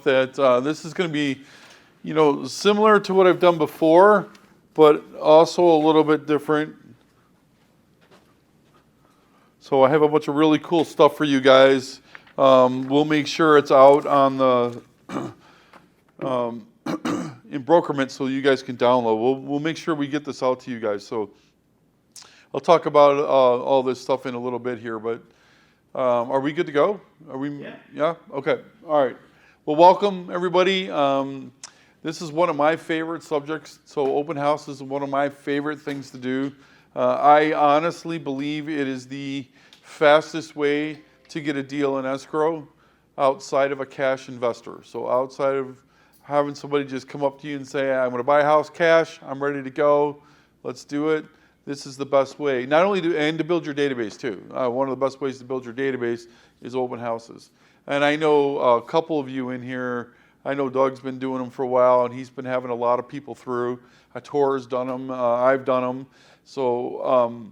enough that this is going to be, similar to what I've done before, but also a little bit different. So I have a bunch of really cool stuff for you guys. We'll make sure it's out on the in Brokerment so you guys can download. We'll make sure we get this out to you guys. So I'll talk about all this stuff in a little bit here, but are we good to go? Are we? Yeah? Okay. All right. Well, welcome, everybody. This is one of my favorite subjects. So open house is one of my favorite things to do. I honestly believe it is the fastest way to get a deal in escrow outside of a cash investor. So outside of having somebody just come up to you and say, I'm going to buy a house cash, I'm ready to go, let's do it. This is the best way. Not only to build your database too. One of the best ways to build your database is open houses. And I know a couple of you in here, I know Doug's been doing them for a while and he's been having a lot of people through. Tor's done them, I've done them. So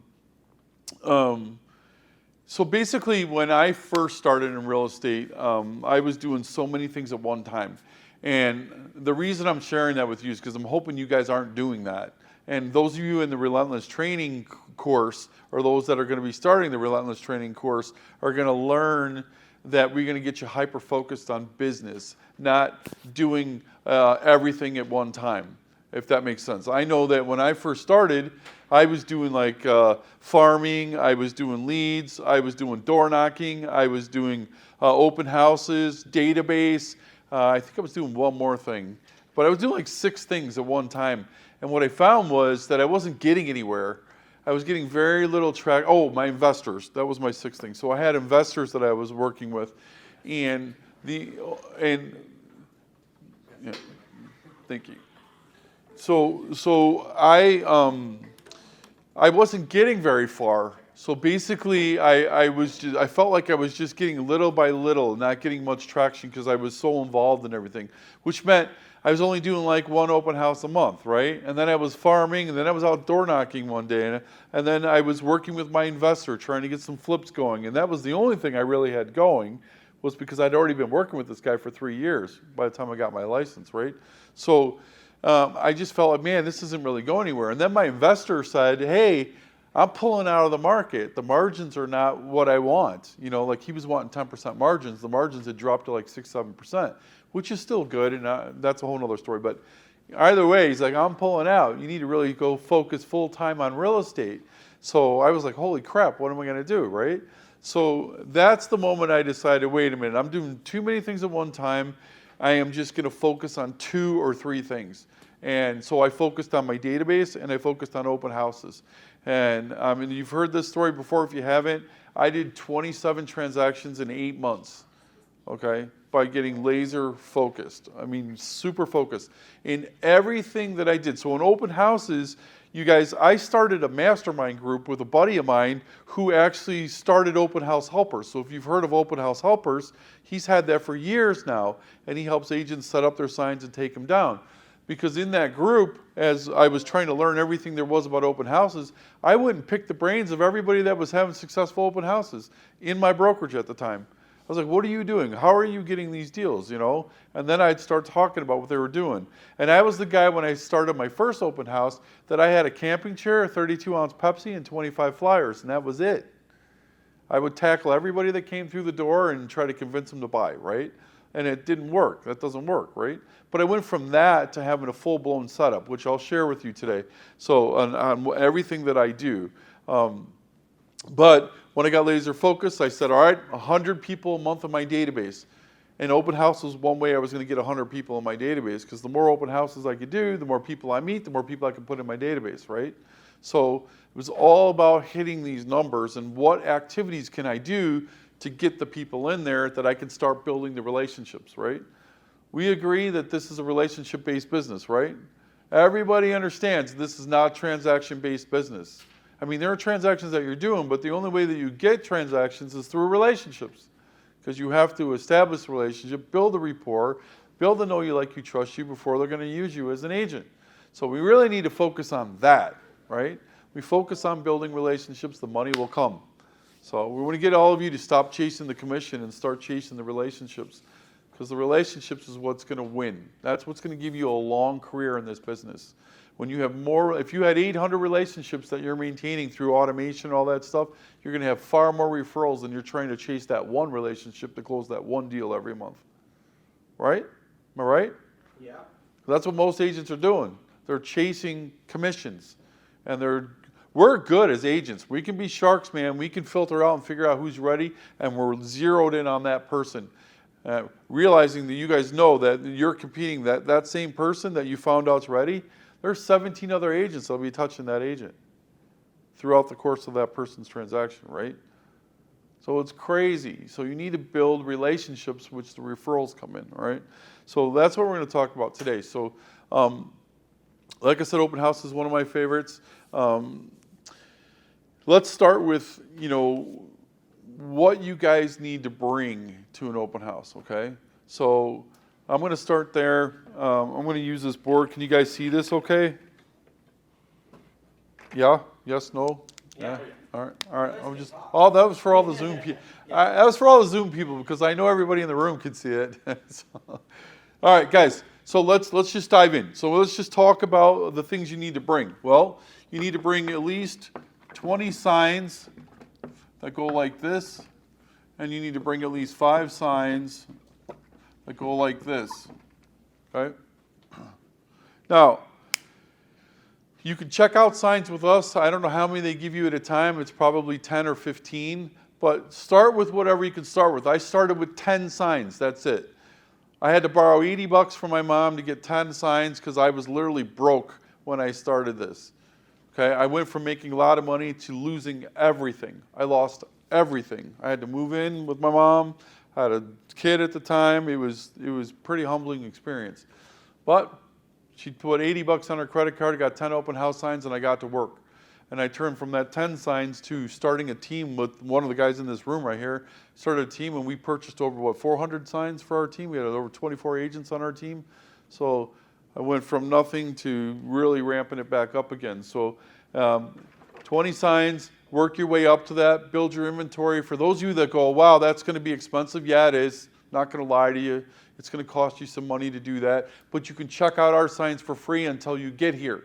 basically when I first started in real estate, I was doing so many things at one time. And the reason I'm sharing that with you is because I'm hoping you guys aren't doing that. And those of you in the Relentless Training course, or those that are going to be starting the Relentless Training course, are going to learn that we're going to get you hyper-focused on business, not doing everything at one time, if that makes sense. I know that when I first started, I was doing like farming, I was doing leads, I was doing door knocking, I was doing open houses, database. I think I was doing one more thing, but I was doing like 6 things at one time. And what I found was that I wasn't getting anywhere. I was getting very little track. Oh, my investors. That was my 6th thing. So I had investors that I was working with, yeah, thank you. So I wasn't getting very far. So basically, I felt like I was just getting little by little, not getting much traction because I was so involved in everything, which meant I was only doing like 1 open house a month, right? And then I was farming, and then I was out door knocking one day, and then I was working with my investor trying to get some flips going. And that was the only thing I really had going, was because I'd already been working with this guy for 3 years by the time I got my license, right? So I just felt like, man, this isn't really going anywhere. And then my investor said, hey, I'm pulling out of the market. The margins are not what I want. Like he was wanting 10% margins. The margins had dropped to like 6-7%, which is still good, and that's a whole other story. But either way, he's like, I'm pulling out. You need to really go focus full time on real estate. So I was like, holy crap, what am I going to do, right? So that's the moment I decided, wait a minute, I'm doing too many things at one time. I am just going to focus on 2 or 3 things. And so I focused on my database and I focused on open houses. And you've heard this story before. If you haven't, I did 27 transactions in 8 months, okay, by getting laser focused. Super focused in everything that I did. So in open houses, you guys, I started a mastermind group with a buddy of mine who actually started Open House Helpers. So if you've heard of Open House Helpers, he's had that for years now, and he helps agents set up their signs and take them down. Because in that group, as I was trying to learn everything there was about open houses, I wouldn't pick the brains of everybody that was having successful open houses in my brokerage at the time. I was like, what are you doing? How are you getting these deals, And then I'd start talking about what they were doing. And I was the guy when I started my first open house that I had a camping chair, a 32-ounce Pepsi, and 25 flyers, and that was it. I would tackle everybody that came through the door and try to convince them to buy, right? And it didn't work. That doesn't work, right? But I went from that to having a full-blown setup, which I'll share with you today. So on everything that I do. But when I got laser focused, I said, all right, 100 people a month in my database. And open house was one way I was going to get 100 people in my database, because the more open houses I could do, the more people I meet, the more people I could put in my database, right? So it was all about hitting these numbers and what activities can I do to get the people in there that I can start building the relationships, right? We agree that this is a relationship-based business, right? Everybody understands this is not transaction-based business. There are transactions that you're doing, but the only way that you get transactions is through relationships, because you have to establish a relationship, build a rapport, build a know you, like you, trust you before they're going to use you as an agent. So we really need to focus on that, right? We focus on building relationships, the money will come. So we want to get all of you to stop chasing the commission and start chasing the relationships, because the relationships is what's going to win. That's what's going to give you a long career in this business. When you have more, if you had 800 relationships that you're maintaining through automation, all that stuff, you're going to have far more referrals than you're trying to chase that one relationship to close that one deal every month. Right? Am I right? Yeah. That's what most agents are doing. They're chasing commissions. And we're good as agents. We can be sharks, man. We can filter out and figure out who's ready, and we're zeroed in on that person. Realizing that you guys know that you're competing, that same person that you found out's ready, there's 17 other agents that'll be touching that agent throughout the course of that person's transaction, right? So it's crazy. So you need to build relationships, which the referrals come in, all right? So that's what we're going to talk about today. So like I said, open house is one of my favorites. Let's start with, what you guys need to bring to an open house, okay? So I'm going to start there. I'm going to use this board. Can you guys see this okay? Yeah? Yes? No? Yeah. All right. That was for all the Zoom people. That was for all the Zoom people because I know everybody in the room can see it. All right, guys. So let's just dive in. So let's just talk about the things you need to bring. Well, you need to bring at least 20 signs that go like this, and you need to bring at least 5 signs that go like this. Okay? Now, you can check out signs with us. I don't know how many they give you at a time. It's probably 10 or 15. But start with whatever you can start with. I started with 10 signs. That's it. I had to borrow $80 from my mom to get 10 signs because I was literally broke when I started this. Okay, I went from making a lot of money to losing everything. I lost everything. I had to move in with my mom. I had a kid at the time. It was a pretty humbling experience. But she put $80 on her credit card, got 10 open house signs, and I got to work. And I turned from that 10 signs to starting a team with one of the guys in this room right here. Started a team, and we purchased over, 400 signs for our team. We had over 24 agents on our team. So I went from nothing to really ramping it back up again. So 20 signs, work your way up to that, build your inventory. For those of you that go, wow, that's going to be expensive. Yeah, it is. Not going to lie to you. It's going to cost you some money to do that. But you can check out our signs for free until you get here.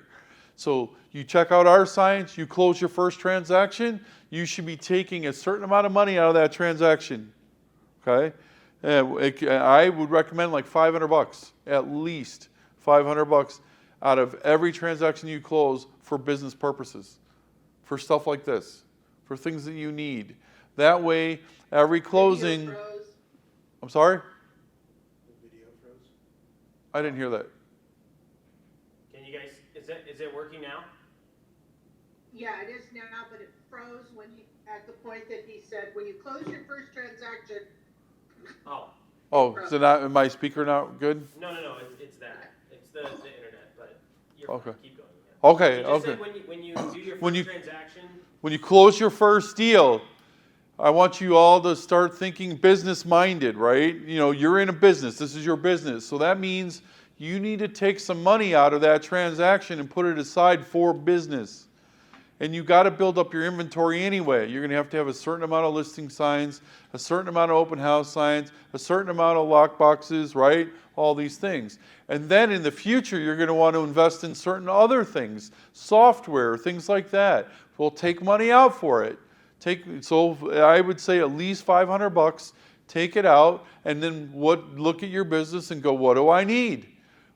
So you check out our signs, you close your first transaction, you should be taking a certain amount of money out of that transaction. Okay? I would recommend like $500, at least $500 out of every transaction you close for business purposes, for stuff like this, for things that you need. That way, every closing. I'm sorry? The video froze. I didn't hear that. Can you guys, is it working now? Yeah, it is now, but it froze at the point that he said, when you close your first transaction. Oh, So not, am my speaker not good? no, it's that. It's the internet, but you're Okay. fine. Keep going. Yeah. Okay, You just okay. said when you do your When first you- transaction, When you close your first deal, I want you all to start thinking business-minded, right? You're in a business. This is your business. So that means you need to take some money out of that transaction and put it aside for business. And you got to build up your inventory anyway. You're going to have a certain amount of listing signs, a certain amount of open house signs, a certain amount of lock boxes, right? All these things. And then in the future, you're going to want to invest in certain other things, software, things like that. Well, take money out for it. So I would say at least $500. Take it out, and then look at your business and go, what do I need?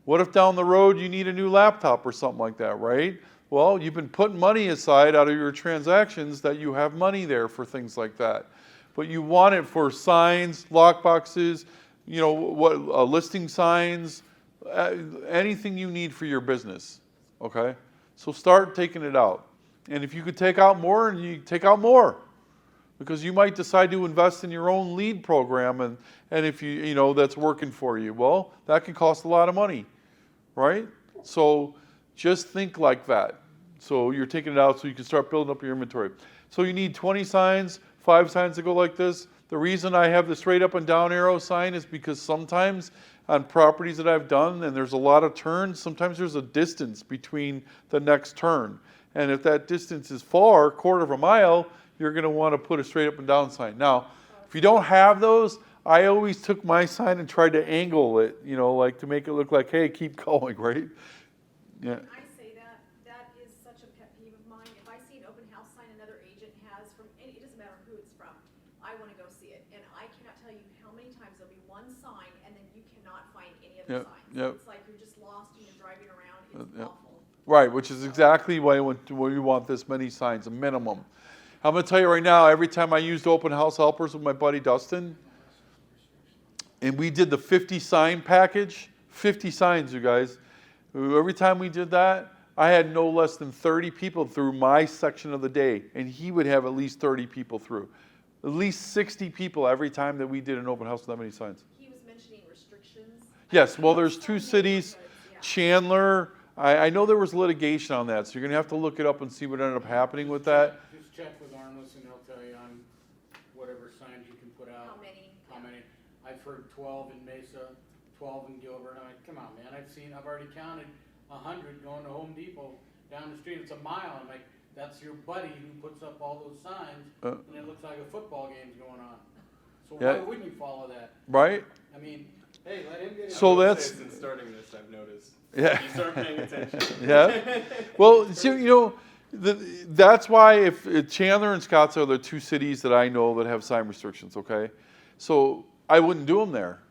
What if down the road you need a new laptop or something like that, right? Well, you've been putting money aside out of your transactions that you have money there for things like that. But you want it for signs, lock boxes, listing signs, anything you need for your business, okay? So start taking it out. And if you could take out more, you take out more. Because you might decide to invest in your own lead program, and if that's working for you. Well, that can cost a lot of money, right? So just think like that. So you're taking it out so you can start building up your inventory. So you need 20 signs, 5 signs that go like this. The reason I have the straight up and down arrow sign is because sometimes on properties that I've done, and there's a lot of turns, sometimes there's a distance between the next turn. And if that distance is far, quarter of a mile, you're going to want to put a straight up and down sign. Now, if you don't have those, I always took my sign and tried to angle it, like to make it look like, hey, keep going, right? Yeah. I say that is such a pet peeve of mine. If I see an open house sign another agent has from, and it doesn't matter who it's from, I want to go see it. And I cannot tell you how many times there'll be one sign and then you cannot find any other signs. Yep. It's like you're just lost and you're driving around. It's Yep. awful. Right, which is exactly why we want this many signs, a minimum. I'm going to tell you right now, every time I used open house helpers with my buddy Dustin, and we did the 50 sign package, 50 signs, you guys. Every time we did that, I had no less than 30 people through my section of the day, and he would have at least 30 people through. At least 60 people every time that we did an open house with that many signs. He was mentioning restrictions. Yes, well, there's two Some cities, neighborhoods, yeah. Chandler. I know there was litigation on that, so you're going to have to look it up and see what ended up happening with that. Just check with Armless and they'll tell you on whatever signs you can put out. How many? How many. I've heard 12 in Mesa, 12 in Gilbert. I'm like, come on, man. I've already counted 100 going to Home Depot down the street. It's a mile. I'm like, that's your buddy who puts up all those signs, and it looks like a football game's going on. So Yeah. why wouldn't you follow that? Right? I mean, hey, let him get it. So I would that's- say since starting this, I've noticed. Yeah. You start paying attention. Yeah. Well, so, that's why if Chandler and Scottsdale are the two cities that I know that have sign restrictions, okay? So I wouldn't do them there.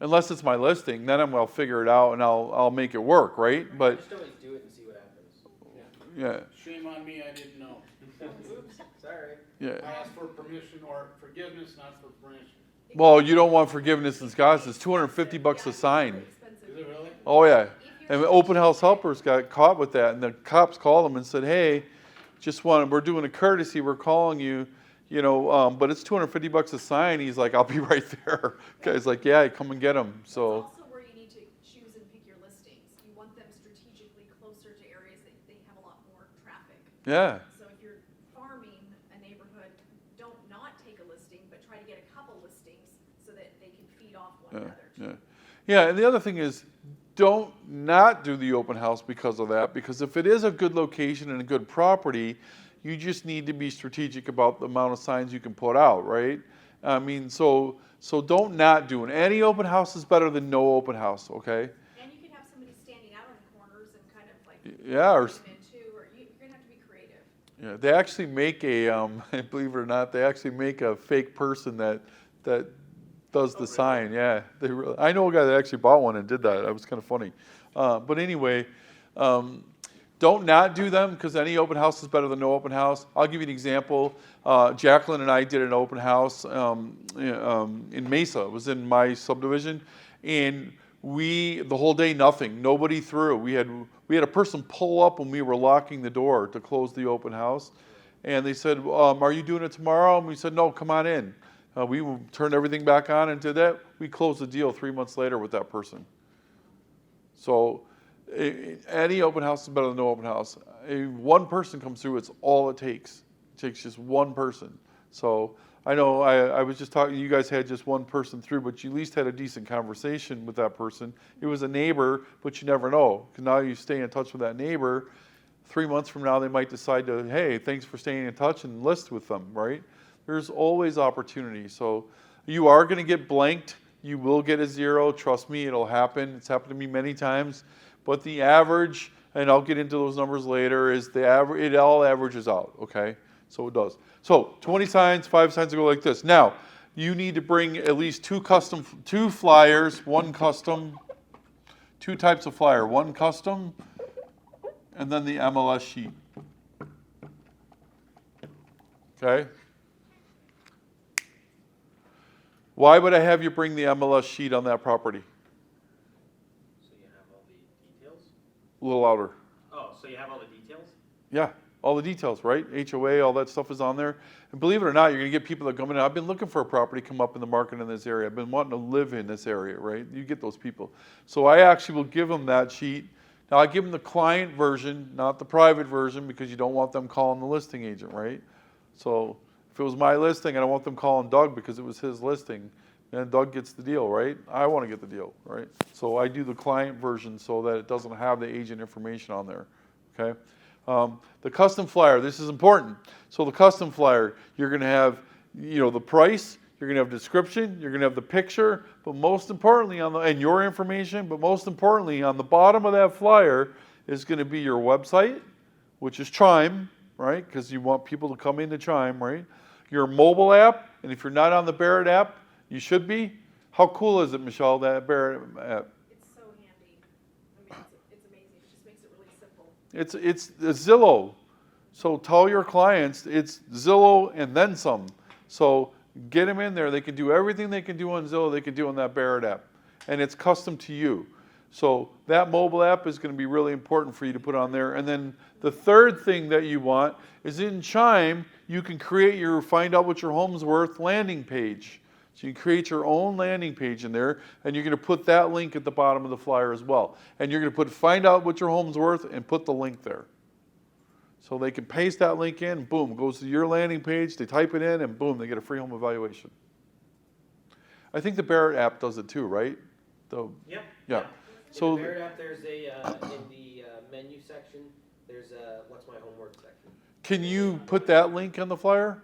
Unless it's my listing, then I'll figure it out and I'll make it work, right? But, Just always do it and see what happens. yeah, Shame on me, I didn't know. Oops, sorry. yeah. I asked for permission or forgiveness, not for permission. Well, you don't want forgiveness in Scottsdale. It's $250 a sign. Expensive. Is it really? Oh, yeah. And open house helpers got caught with that, and the cops called them and said, "Hey, we're doing a courtesy. We're calling you, but it's $250 a sign." He's like, "I'll be right there." Guy's like, "Yeah, come and get them." That's So, also where you need to choose and pick your listings. You want them strategically closer to areas that they have a lot more traffic. yeah, So if you're farming a neighborhood, don't not take a listing, but try to get a couple listings so that they can feed off one yeah, another. yeah. And the other thing is, don't not do the open house because of that. Because if it is a good location and a good property, you just need to be strategic about the amount of signs you can put out, right? I mean, so don't not do it. Any open house is better than no open house, okay? And you can have somebody standing out on the corners and kind of like Yeah, or put them in too, or you're gonna have to be creative. yeah, they actually make believe it or not, they actually make a fake person that does the really? sign. Yeah, I know a guy that actually bought one and did that. That was kind of funny. But anyway, don't not do them because any open house is better than no open house. I'll give you an example. Jacqueline and I did an open house in Mesa. It was in my subdivision, and the whole day nothing, nobody through. We had a person pull up when we were locking the door to close the open house, and they said, "Are you doing it tomorrow?" And we said, "No, come on in." We turned everything back on and did that. We closed the deal 3 months later with that person. So any open house is better than no open house. One person comes through, it's all it takes. It takes just one person. So I know I was just talking, you guys had just one person through, but you at least had a decent conversation with that person. It was a neighbor, but you never know. Because now you stay in touch with that neighbor. 3 months from now, they might decide to, hey, thanks for staying in touch, and list with them, right? There's always opportunity. So you are going to get blanked. You will get a 0. Trust me, it'll happen. It's happened to me many times. But the average, and I'll get into those numbers later, is the average. It all averages out, okay? So it does. So 20 signs, 5 signs go like this. Now, you need to bring at least 2 flyers, 1 custom, 2 types of flyer, 1 custom, and then the MLS sheet. Okay? Why would I have you bring the MLS sheet on that property? So you have all the details? A little louder. Oh, so you have all the details? Yeah, all the details, right? HOA, all that stuff is on there. And believe it or not, you're going to get people that come in. I've been looking for a property come up in the market in this area. I've been wanting to live in this area, right? You get those people. So I actually will give them that sheet. Now, I give them the client version, not the private version, because you don't want them calling the listing agent, right? So if it was my listing, I don't want them calling Doug because it was his listing. And Doug gets the deal, right? I want to get the deal, right? So I do the client version so that it doesn't have the agent information on there, okay? The custom flyer, this is important. So the custom flyer, you're going to have, the price, you're going to have description, you're going to have the picture, but most importantly and your information, but most importantly on the bottom of that flyer is going to be your website, which is Chime, right? Because you want people to come into Chime, right? Your mobile app, and if you're not on the Barrett app, you should be. How cool is it, Michelle, that Barrett app? It's so handy. I mean, it's amazing. It just makes it really simple. It's Zillow. So tell your clients it's Zillow and then some. So get them in there. They can do everything they can do on Zillow, they can do on that Barrett app. And it's custom to you. So that mobile app is going to be really important for you to put on there. And then the third thing that you want is in Chime, you can create your find out what your home's worth landing page. So you create your own landing page in there, and you're going to put that link at the bottom of the flyer as well. And you're going to put find out what your home's worth and put the link there. So they can paste that link in, boom, goes to your landing page, they type it in, and boom, they get a free home evaluation. I think the Barrett app does it too, right? Yep. Yeah. In So the Barrett app, there's a, in the menu section, there's a what's my homework section. can you put that link on the flyer?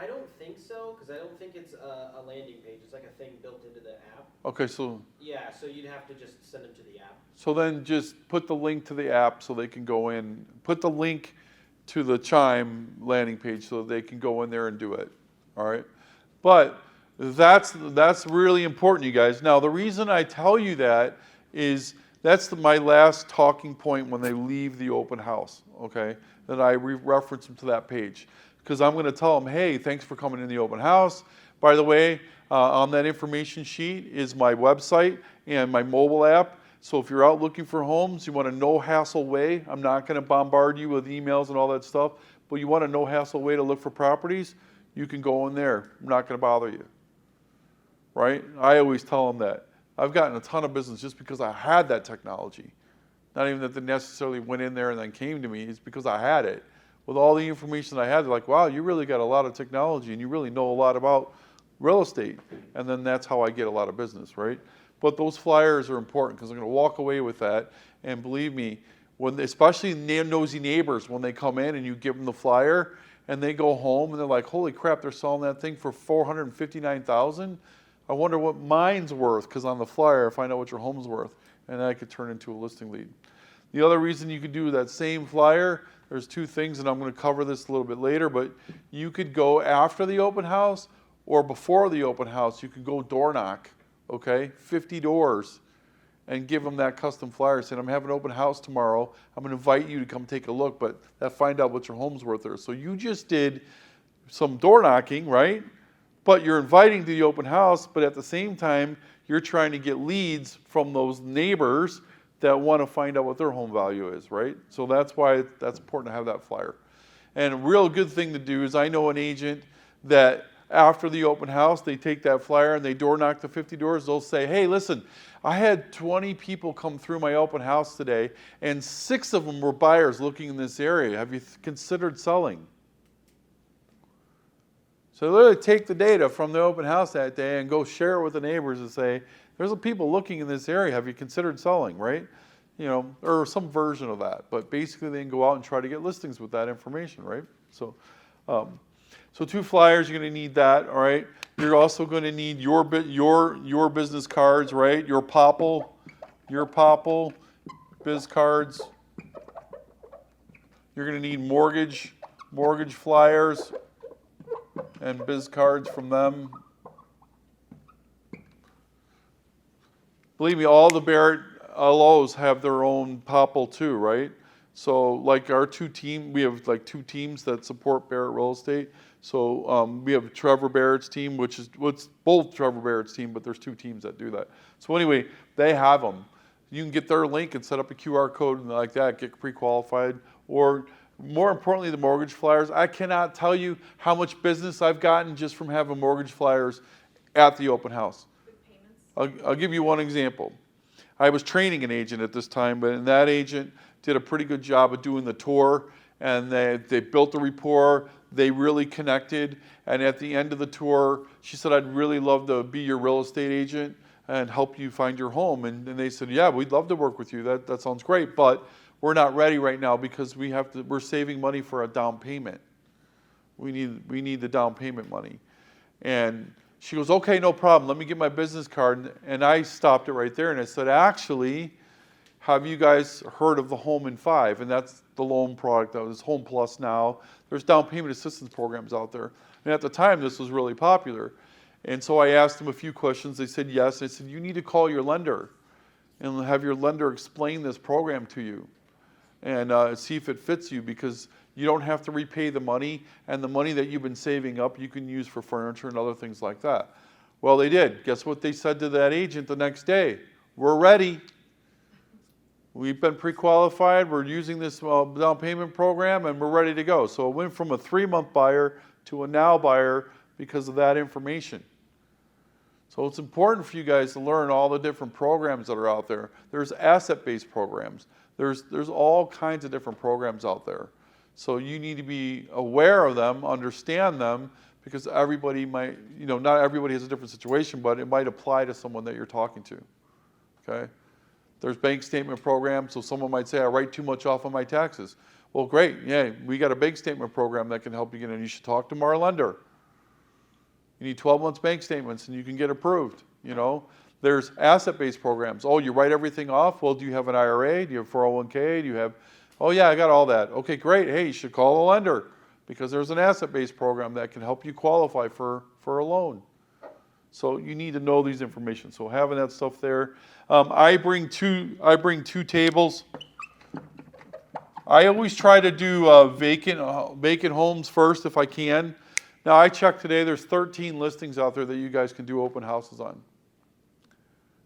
I don't think so, because I don't think it's a landing page. It's like a thing built into the app. Okay, so Yeah, so you'd have to just send them to the app. then just put the link to the app so they can go in. Put the link to the Chime landing page so they can go in there and do it. All right? But that's really important, you guys. Now, the reason I tell you that is that's my last talking point when they leave the open house, okay? That I reference them to that page. Because I'm going to tell them, hey, thanks for coming in the open house. By the way, on that information sheet is my website and my mobile app. So if you're out looking for homes, you want a no-hassle way. I'm not going to bombard you with emails and all that stuff, but you want a no-hassle way to look for properties, you can go in there. I'm not going to bother you. Right? I always tell them that. I've gotten a ton of business just because I had that technology. Not even that they necessarily went in there and then came to me. It's because I had it. With all the information I had, they're like, wow, you really got a lot of technology and you really know a lot about real estate. And then that's how I get a lot of business, right? But those flyers are important because I'm going to walk away with that. And believe me, especially nosy neighbors, when they come in and you give them the flyer and they go home and they're like, holy crap, they're selling that thing for $459,000. I wonder what mine's worth, because on the flyer I find out what your home's worth, and that could turn into a listing lead. The other reason you could do that same flyer, there's two things, and I'm going to cover this a little bit later, but you could go after the open house or before the open house. You could go door knock, okay, 50 doors, and give them that custom flyer saying, I'm having an open house tomorrow. I'm going to invite you to come take a look, but find out what your home's worth there. So you just did some door knocking, right? But you're inviting to the open house, but at the same time, you're trying to get leads from those neighbors that want to find out what their home value is, right? So that's why that's important to have that flyer. And a real good thing to do is I know an agent that after the open house, they take that flyer and they door knock the 50 doors. They'll say, hey, listen, I had 20 people come through my open house today, and 6 of them were buyers looking in this area. Have you considered selling? So literally take the data from the open house that day and go share it with the neighbors and say, there's people looking in this area. Have you considered selling, right? You know, or some version of that. But basically they can go out and try to get listings with that information, right? So 2 flyers, you're going to need that, all right? You're also going to need your business cards, right? Your Popple biz cards. You're going to need mortgage flyers and biz cards from them. Believe me, all the Barrett LOs have their own Popple too, right? So like our 2 team, we have like 2 teams that support Barrett Real Estate. So we have Trevor Barrett's team, which is both Trevor Barrett's team, but there's 2 teams that do that. So anyway, they have them. You can get their link and set up a QR code and like that, get pre-qualified. Or more importantly, the mortgage flyers. I cannot tell you how much business I've gotten just from having mortgage flyers at the open house. I'll give you one example. I was training an agent at this time, and that agent did a pretty good job of doing the tour, and they built a rapport. They really connected, and at the end of the tour, she said, I'd really love to be your real estate agent and help you find your home. And they said, yeah, we'd love to work with you. That sounds great, but we're not ready right now because we're saving money for a down payment. We need the down payment money. And she goes, okay, no problem. Let me get my business card. And I stopped it right there and I said, actually, have you guys heard of the Home in 5? And that's the loan product that was Home Plus now. There's down payment assistance programs out there. And at the time, this was really popular. And so I asked them a few questions. They said yes. And I said, you need to call your lender and have your lender explain this program to you and see if it fits you, because you don't have to repay the money, and the money that you've been saving up you can use for furniture and other things like that. Well, they did. Guess what they said to that agent the next day? We're ready. We've been pre-qualified. We're using this down payment program, and we're ready to go. So it went from a 3-month buyer to a now buyer because of that information. So it's important for you guys to learn all the different programs that are out there. There's asset-based programs. There's all kinds of different programs out there. So you need to be aware of them, understand them, because everybody might, not everybody has a different situation, but it might apply to someone that you're talking to, okay? There's bank statement programs, so someone might say, I write too much off on my taxes. Well, great, yeah, we got a bank statement program that can help you get in. You should talk to our lender. You need 12 months bank statements and you can get approved, There's asset-based programs. Oh, you write everything off? Well, do you have an IRA? Do you have 401k? Do you have, oh yeah, I got all that. Okay, great. Hey, you should call the lender because there's an asset-based program that can help you qualify for a loan. So you need to know these information. So having that stuff there. I bring two tables. I always try to do vacant homes first if I can. Now I checked today, there's 13 listings out there that you guys can do open houses on.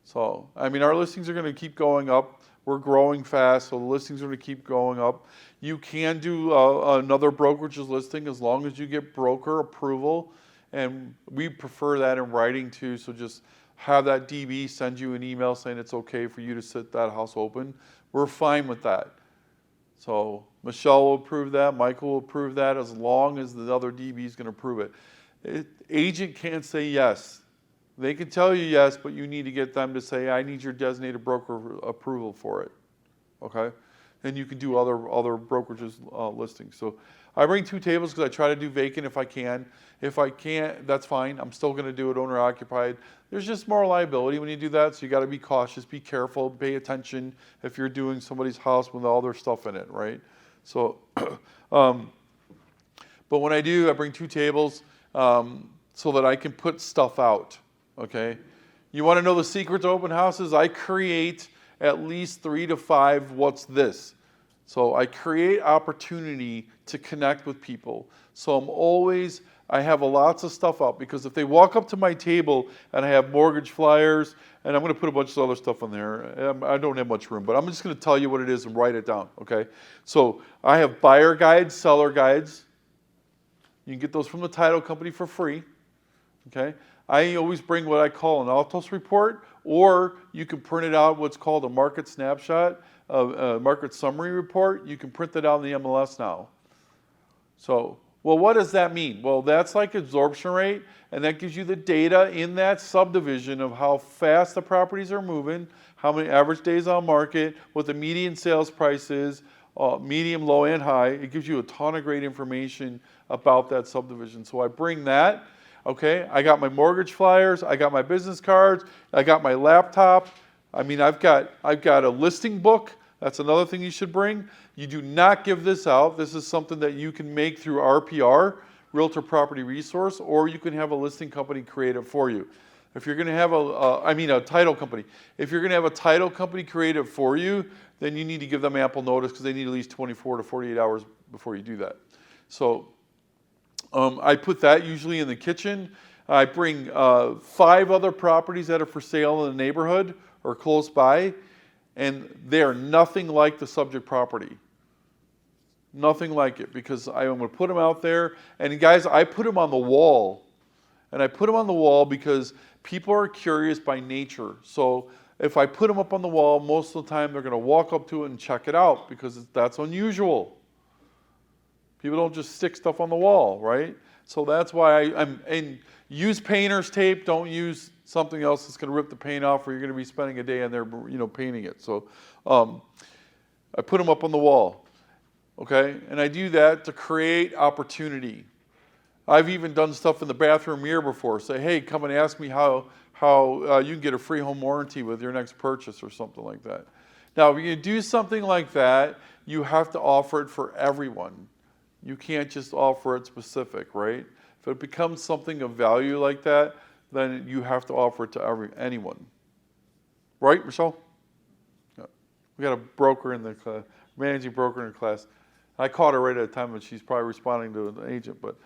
So, our listings are going to keep going up. We're growing fast, so the listings are going to keep going up. You can do another brokerage's listing as long as you get broker approval, and we prefer that in writing too, so just have that DB send you an email saying it's okay for you to sit that house open. We're fine with that. So Michelle will approve that, Michael will approve that, as long as the other DB is going to approve it. Agent can't say yes. They can tell you yes, but you need to get them to say, I need your designated broker approval for it, okay? Then you can do other brokerages listings. So I bring two tables because I try to do vacant if I can. If I can't, that's fine. I'm still going to do it owner occupied. There's just more liability when you do that, so you got to be cautious, be careful, pay attention if you're doing somebody's house with all their stuff in it, right? So, but when I do, I bring two tables so that I can put stuff out. Okay, you want to know the secret to open houses? I create at least 3 to 5 what's this. So I create opportunity to connect with people. So I have lots of stuff out, because if they walk up to my table and I have mortgage flyers, and I'm going to put a bunch of other stuff on there. I don't have much room, but I'm just going to tell you what it is and write it down, okay? So I have buyer guides, seller guides. You can get those from the title company for free, okay? I always bring what I call an Altos report, or you can print it out, what's called a market snapshot, a market summary report. You can print that out in the MLS now. So, well, what does that mean? Well, that's like absorption rate, and that gives you the data in that subdivision of how fast the properties are moving, how many average days on market, what the median sales price is, medium, low, and high. It gives you a ton of great information about that subdivision. So I bring that. Okay, I got my mortgage flyers, I got my business cards, I got my laptop. I've got a listing book. That's another thing you should bring. You do not give this out. This is something that you can make through RPR, Realtor Property Resource, or you can have a listing company create it for you. If you're going to have a title company. If you're going to have a title company create it for you, then you need to give them ample notice, because they need at least 24 to 48 hours before you do that. So I put that usually in the kitchen. I bring 5 other properties that are for sale in the neighborhood or close by, and they are nothing like the subject property. Nothing like it, because I'm going to put them out there. And guys, I put them on the wall. And I put them on the wall because people are curious by nature. So if I put them up on the wall, most of the time they're going to walk up to it and check it out, because that's unusual. People don't just stick stuff on the wall, right? So that's why and use painter's tape. Don't use something else that's going to rip the paint off, or you're going to be spending a day in there, painting it. So I put them up on the wall, okay? And I do that to create opportunity. I've even done stuff in the bathroom mirror before. Say, hey, come and ask me how you can get a free home warranty with your next purchase or something like that. Now, if you do something like that, you have to offer it for everyone. You can't just offer it specific, right? If it becomes something of value like that, then you have to offer it to anyone. Right, Michelle? Yeah. We got a broker in the class, managing broker in the class. I caught her right at a time when she's probably responding to an agent. But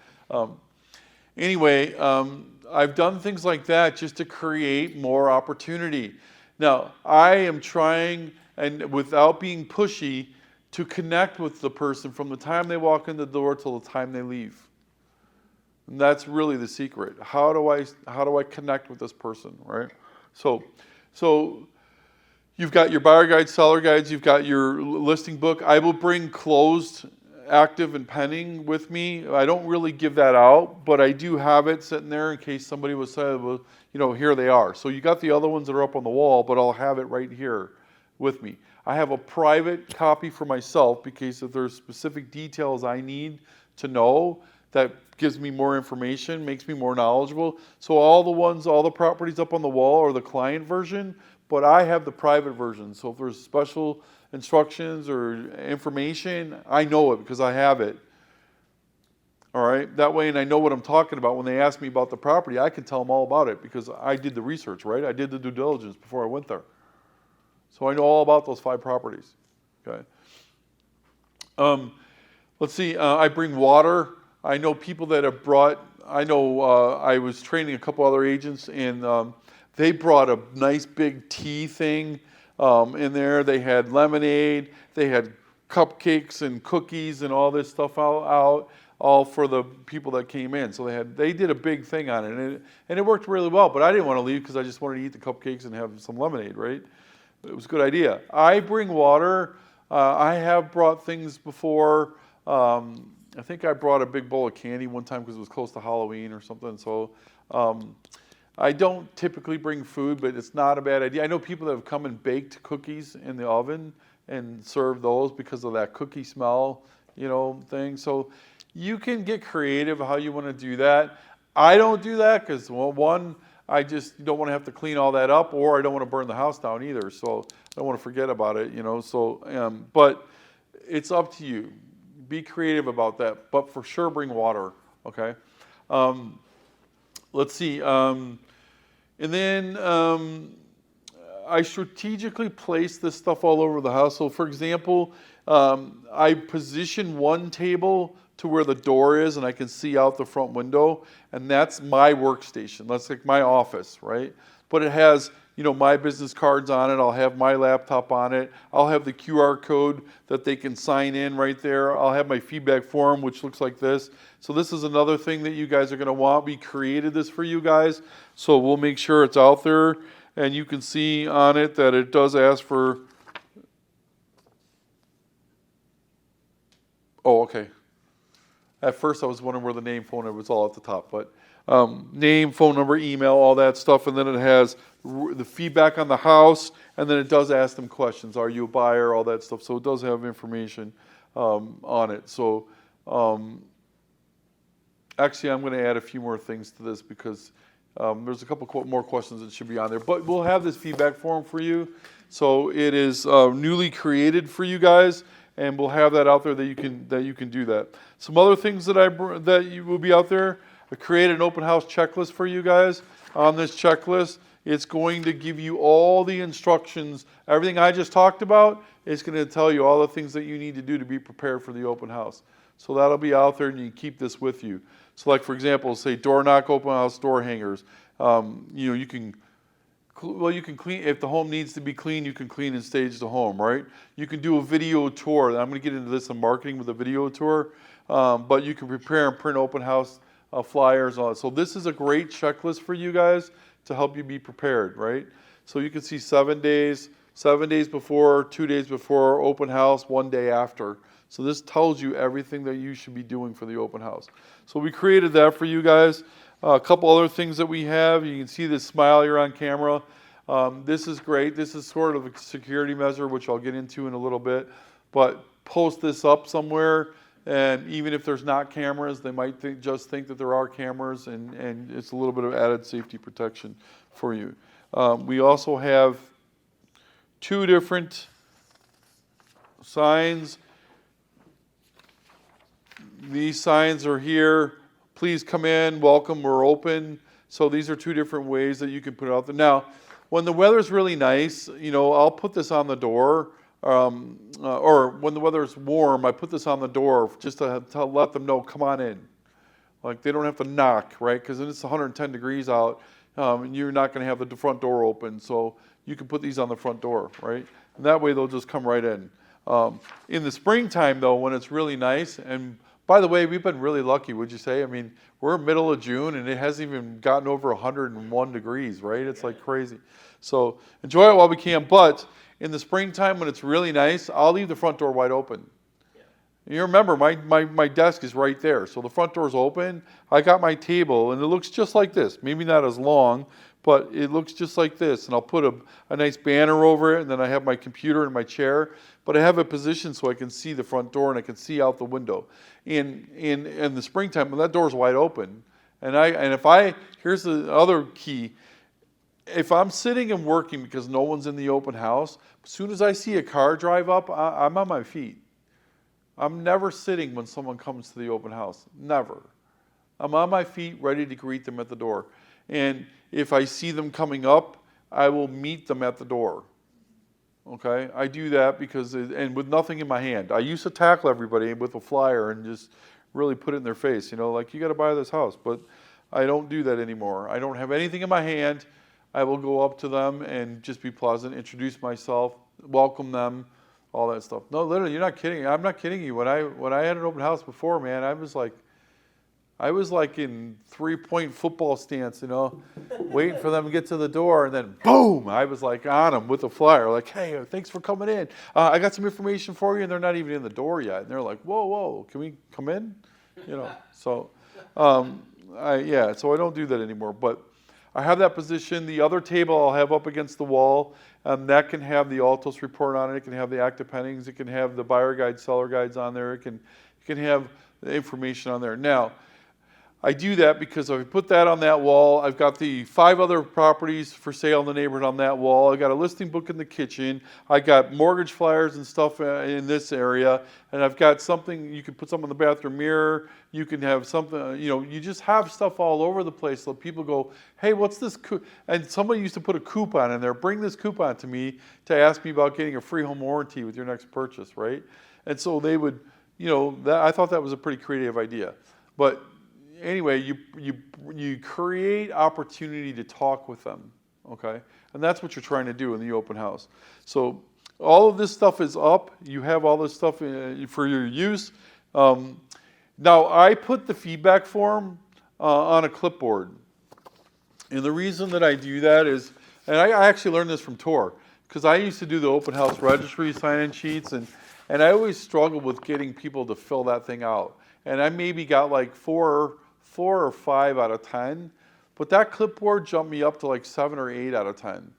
anyway, I've done things like that just to create more opportunity. Now, I am trying, and without being pushy, to connect with the person from the time they walk in the door till the time they leave. And that's really the secret. How do I connect with this person, right? So you've got your buyer guides, seller guides, you've got your listing book. I will bring closed, active, and pending with me. I don't really give that out, but I do have it sitting there in case somebody would say, well, here they are. So you got the other ones that are up on the wall, but I'll have it right here with me. I have a private copy for myself because if there's specific details I need to know, that gives me more information, makes me more knowledgeable. So all the properties up on the wall are the client version, but I have the private version. So if there's special instructions or information, I know it because I have it. All right? That way, and I know what I'm talking about. When they ask me about the property, I can tell them all about it because I did the research, right? I did the due diligence before I went there. So I know all about those 5 properties. Okay. Let's see. I bring water. I know people that have brought. I know I was training a couple other agents, and they brought a nice big tea thing in there. They had lemonade. They had cupcakes and cookies and all this stuff out all for the people that came in. So they did a big thing on it, and it worked really well. But I didn't want to leave because I just wanted to eat the cupcakes and have some lemonade, right? It was a good idea. I bring water. I have brought things before. I think I brought a big bowl of candy one time because it was close to Halloween or something. So I don't typically bring food, but it's not a bad idea. I know people that have come and baked cookies in the oven and served those because of that cookie smell, thing. So you can get creative how you want to do that. I don't do that because, well, one, I just don't want to have to clean all that up, or I don't want to burn the house down either. So I don't want to forget about it, So, but it's up to you. Be creative about that, but for sure bring water. Okay. Let's see. And then I strategically place this stuff all over the house. So, for example, I position one table to where the door is and I can see out the front window, and that's my workstation. That's like my office, right? But it has, my business cards on it. I'll have my laptop on it. I'll have the QR code that they can sign in right there. I'll have my feedback form, which looks like this. So this is another thing that you guys are going to want. We created this for you guys, so we'll make sure it's out there, and you can see on it that it does ask for. Oh, okay. At first I was wondering where the name, phone number was all at the top, but name, phone number, email, all that stuff, and then it has the feedback on the house, and then it does ask them questions. Are you a buyer? All that stuff. So it does have information on it. So actually, I'm going to add a few more things to this because there's a couple more questions that should be on there. But we'll have this feedback form for you. So it is newly created for you guys, and we'll have that out there that you can do that. Some other things that you will be out there. I created an open house checklist for you guys. On this checklist, it's going to give you all the instructions. Everything I just talked about, it's going to tell you all the things that you need to do to be prepared for the open house. So that'll be out there, and you can keep this with you. So like, for example, say door knock, open house, door hangers. You can clean, if the home needs to be cleaned, you can clean and stage the home, right? You can do a video tour. I'm going to get into this in marketing with a video tour, but you can prepare and print open house flyers on it. So this is a great checklist for you guys to help you be prepared, right? So you can see 7 days before, 2 days before, open house, 1 day after. So this tells you everything that you should be doing for the open house. So we created that for you guys. A couple other things that we have. You can see this smile here on camera. This is great. This is sort of a security measure, which I'll get into in a little bit. But post this up somewhere. And even if there's not cameras, they might just think that there are cameras, and it's a little bit of added safety protection for you. We also have 2 different signs. These signs are here. Please come in, welcome, we're open. So these are 2 different ways that you can put it out there. Now, when the weather's really nice, I'll put this on the door, or when the weather's warm, I put this on the door just to let them know, come on in. Like, they don't have to knock, right? Because it's 110 degrees out, and you're not going to have the front door open. So you can put these on the front door, right? And that way they'll just come right in. In the springtime, though, when it's really nice, and by the way, we've been really lucky, would you say? I mean, we're middle of June, and it hasn't even gotten over 101 degrees, right? It's like crazy. So enjoy it while we can. But in the springtime, when it's really nice, I'll leave the front door wide open. And you remember, my desk is right there. So the front door's open. I got my table, and it looks just like this. Maybe not as long, but it looks just like this. And I'll put a nice banner over it, and then I have my computer and my chair. But I have it positioned so I can see the front door and I can see out the window. In the springtime, when that door's wide open, here's the other key. If I'm sitting and working because no one's in the open house, as soon as I see a car drive up, I'm on my feet. I'm never sitting when someone comes to the open house. Never. I'm on my feet ready to greet them at the door. And if I see them coming up, I will meet them at the door. Okay? I do that and with nothing in my hand. I used to tackle everybody with a flyer and just really put it in their face, like, you got to buy this house. But I don't do that anymore. I don't have anything in my hand. I will go up to them and just be pleasant, introduce myself, welcome them, all that stuff. No, literally, you're not kidding. I'm not kidding you. When I had an open house before, man, I was like in 3-point football stance, waiting for them to get to the door, and then boom, I was like on them with a flyer, like, hey, thanks for coming in. I got some information for you, and they're not even in the door yet, and they're like, whoa, can we come in? So, so I don't do that anymore, but I have that position. The other table I'll have up against the wall, that can have the Altos report on it. It can have the active pendings. It can have the buyer guides, seller guides on there. It can have the information on there. Now, I do that because if I put that on that wall, I've got the 5 other properties for sale in the neighborhood on that wall. I got a listing book in the kitchen. I got mortgage flyers and stuff in this area, and I've got something. You can put something in the bathroom mirror. You can have something. You just have stuff all over the place. So people go, hey, what's this? And somebody used to put a coupon in there. Bring this coupon to me to ask me about getting a free home warranty with your next purchase, right? And so they would, I thought that was a pretty creative idea, but. Anyway, you create opportunity to talk with them, okay? And that's what you're trying to do in the open house. So all of this stuff is up. You have all this stuff for your use. Now, I put the feedback form on a clipboard. And the reason that I do that is, and I actually learned this from Tor, because I used to do the open house registry sign-in sheets, and I always struggled with getting people to fill that thing out. And I maybe got like 4 or 5 out of 10, but that clipboard jumped me up to like 7 or 8 out of 10.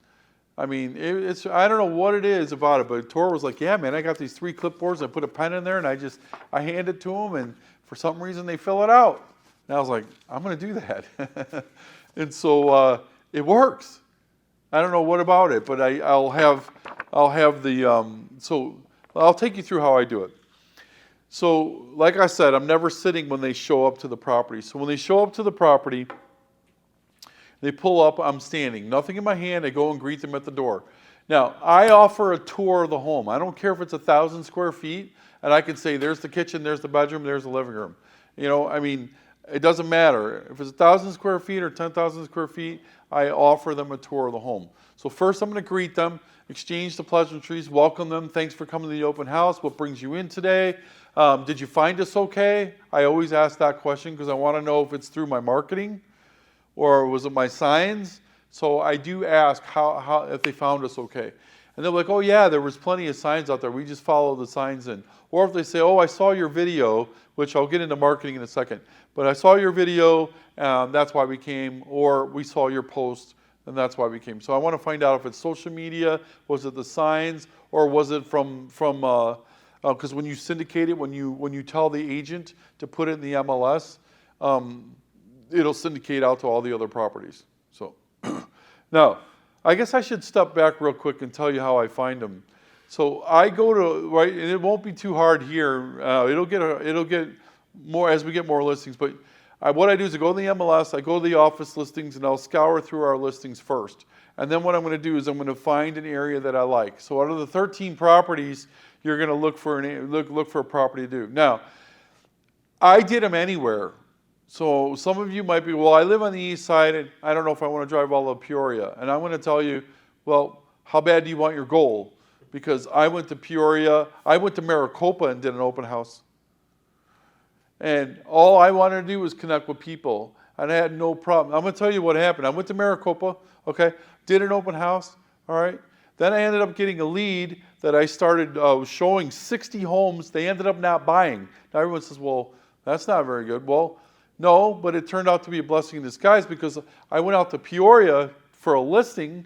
I mean, I don't know what it is about it, but Tor was like, yeah, man, I got these 3 clipboards. I put a pen in there, and I hand it to them, and for some reason they fill it out. And I was like, I'm going to do that. And so it works. I don't know what about it, but I'll have the, so I'll take you through how I do it. So, like I said, I'm never sitting when they show up to the property. So when they show up to the property, they pull up, I'm standing. Nothing in my hand, I go and greet them at the door. Now, I offer a tour of the home. I don't care if it's 1,000 square feet, and I can say, there's the kitchen, there's the bedroom, there's the living room. It doesn't matter. If it's 1,000 square feet or 10,000 square feet, I offer them a tour of the home. So first I'm going to greet them, exchange the pleasantries, welcome them, thanks for coming to the open house, what brings you in today? Did you find us okay? I always ask that question because I want to know if it's through my marketing or was it my signs. So I do ask how if they found us okay. And they're like, oh yeah, there was plenty of signs out there. We just follow the signs in. Or if they say, oh, I saw your video, which I'll get into marketing in a second, but I saw your video, that's why we came, or we saw your post, and that's why we came. So I want to find out if it's social media, was it the signs, or was it from Because when you syndicate it, when you tell the agent to put it in the MLS, it'll syndicate out to all the other properties. So now, I guess I should step back real quick and tell you how I find them. So I go to, right, and it won't be too hard here. It'll get more as we get more listings. But what I do is I go to the MLS, I go to the office listings, and I'll scour through our listings first. And then what I'm going to do is I'm going to find an area that I like. So out of the 13 properties, you're going to look for a property to do. Now, I did them anywhere. So some of you might be, well, I live on the east side, and I don't know if I want to drive all of Peoria. And I'm going to tell you, well, how bad do you want your goal? Because I went to Peoria, I went to Maricopa and did an open house. And all I wanted to do was connect with people. And I had no problem. I'm going to tell you what happened. I went to Maricopa, okay, did an open house, all right. Then I ended up getting a lead that I started showing 60 homes. They ended up not buying. Now everyone says, well, that's not very good. Well, no, but it turned out to be a blessing in disguise because I went out to Peoria for a listing,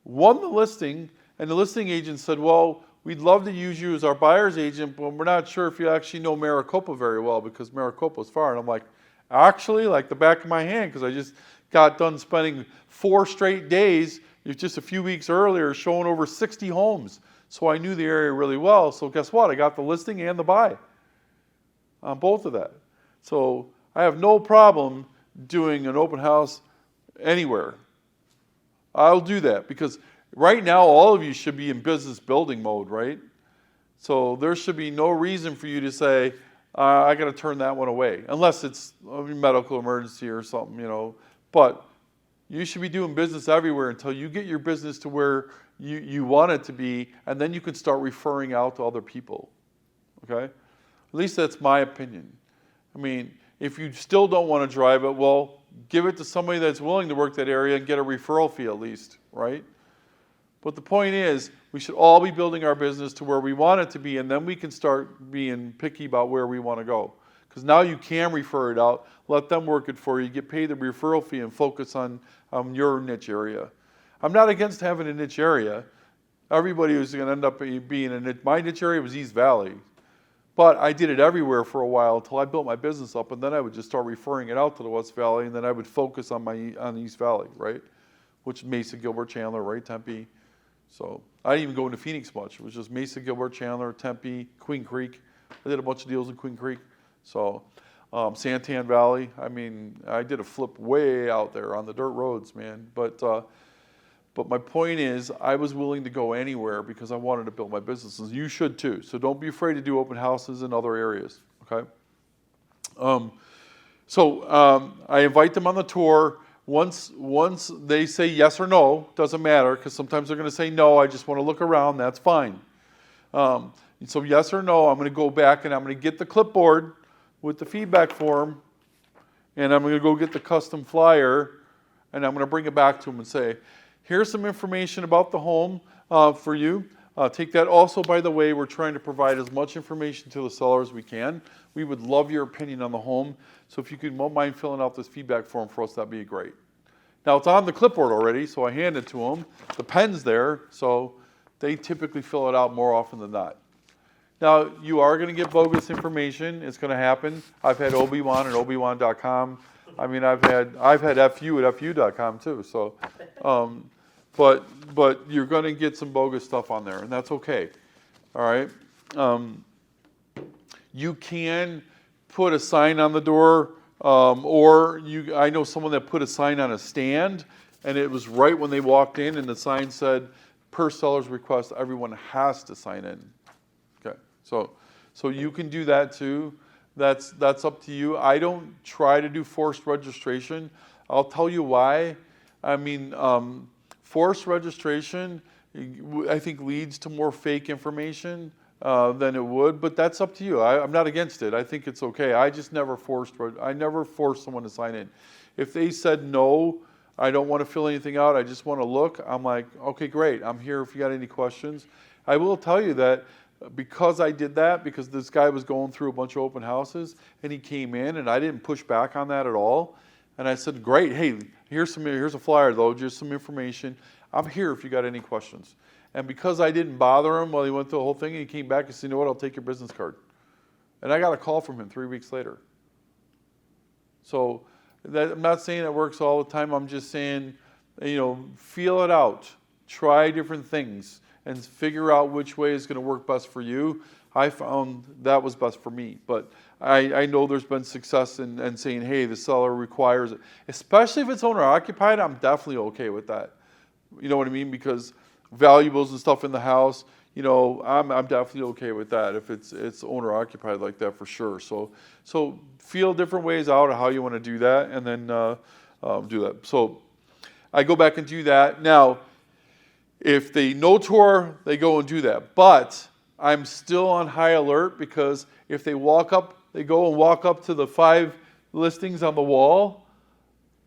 won the listing, and the listing agent said, well, we'd love to use you as our buyer's agent, but we're not sure if you actually know Maricopa very well because Maricopa is far. And I'm like, actually, like the back of my hand, because I just got done spending 4 straight days just a few weeks earlier showing over 60 homes. So I knew the area really well. So guess what? I got the listing and the buy on both of that. So I have no problem doing an open house anywhere. I'll do that because right now all of you should be in business building mode, right? So there should be no reason for you to say, I got to turn that one away, unless it's a medical emergency or something, you know. But you should be doing business everywhere until you get your business to where you want it to be, and then you can start referring out to other people, okay? At least that's my opinion. I mean, if you still don't want to drive it, well, give it to somebody that's willing to work that area and get a referral fee at least, right? But the point is, we should all be building our business to where we want it to be, and then we can start being picky about where we want to go. Because now you can refer it out, let them work it for you, get paid the referral fee, and focus on your niche area. I'm not against having a niche area. Everybody was going to end up being a niche. My niche area was East Valley. But I did it everywhere for a while until I built my business up, and then I would just start referring it out to the West Valley, and then I would focus on East Valley, right? Which Mesa, Gilbert, Chandler, right, Tempe. So I didn't even go into Phoenix much. It was just Mesa, Gilbert, Chandler, Tempe, Queen Creek. I did a bunch of deals in Queen Creek. So Santan Valley. I mean, I did a flip way out there on the dirt roads, man. But my point is, I was willing to go anywhere because I wanted to build my businesses. You should too. So don't be afraid to do open houses in other areas. Okay. I invite them on the tour. Once they say yes or no, doesn't matter, because sometimes they're going to say no, I just want to look around, that's fine. So yes or no, I'm going to go back and I'm going to get the clipboard with the feedback form, and I'm going to go get the custom flyer, and I'm going to bring it back to them and say, here's some information about the home for you. Take that. Also, by the way, we're trying to provide as much information to the seller as we can. We would love your opinion on the home. So if you could mind filling out this feedback form for us, that'd be great. Now, it's on the clipboard already, so I hand it to them. The pen's there, so they typically fill it out more often than not. Now, you are going to get bogus information. It's going to happen. I've had Obi-Wan at obiwan.com. I mean, I've had FU at FU.com too. So, but you're going to get some bogus stuff on there, and that's okay. All right. You can put a sign on the door, I know someone that put a sign on a stand, and it was right when they walked in, and the sign said, per seller's request, everyone has to sign in. Okay, so you can do that too. That's up to you. I don't try to do forced registration. I'll tell you why. I mean, forced registration, I think, leads to more fake information than it would, but that's up to you. I'm not against it. I think it's okay. I just never forced someone to sign in. If they said no, I don't want to fill anything out, I just want to look, I'm like, okay, great. I'm here if you got any questions. I will tell you that because I did that, because this guy was going through a bunch of open houses, and he came in, and I didn't push back on that at all. And I said, great, hey, here's a flyer though, just some information. I'm here if you got any questions. And because I didn't bother him while he went through the whole thing, and he came back and said, you know what, I'll take your business card. And I got a call from him 3 weeks later. So I'm not saying it works all the time. I'm just saying, feel it out. Try different things and figure out which way is going to work best for you. I found that was best for me. But I know there's been success in saying, hey, the seller requires it. Especially if it's owner-occupied, I'm definitely okay with that. You know what I mean? Because valuables and stuff in the house, I'm definitely okay with that if it's owner occupied like that for sure. So feel different ways out of how you want to do that, and then do that. So I go back and do that. Now, if they no tour, they go and do that. But I'm still on high alert, because if they go and walk up to the 5 listings on the wall,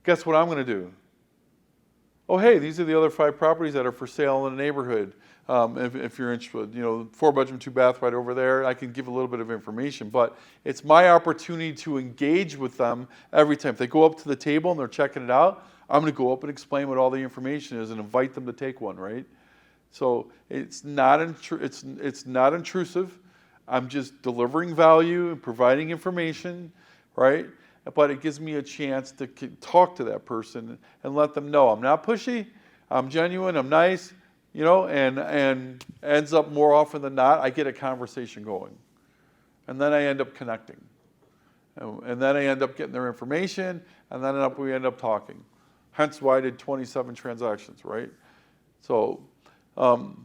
guess what I'm going to do? Oh, hey, these are the other 5 properties that are for sale in the neighborhood. If you're interested, 4-bedroom, 2-bath right over there. I can give a little bit of information, but it's my opportunity to engage with them every time. If they go up to the table and they're checking it out, I'm going to go up and explain what all the information is and invite them to take one, right? So it's not intrusive. I'm just delivering value and providing information, right? But it gives me a chance to talk to that person and let them know I'm not pushy, I'm genuine, I'm nice, and ends up more often than not, I get a conversation going. And then I end up connecting. And then I end up getting their information, and then we end up talking. Hence why I did 27 transactions, right? So you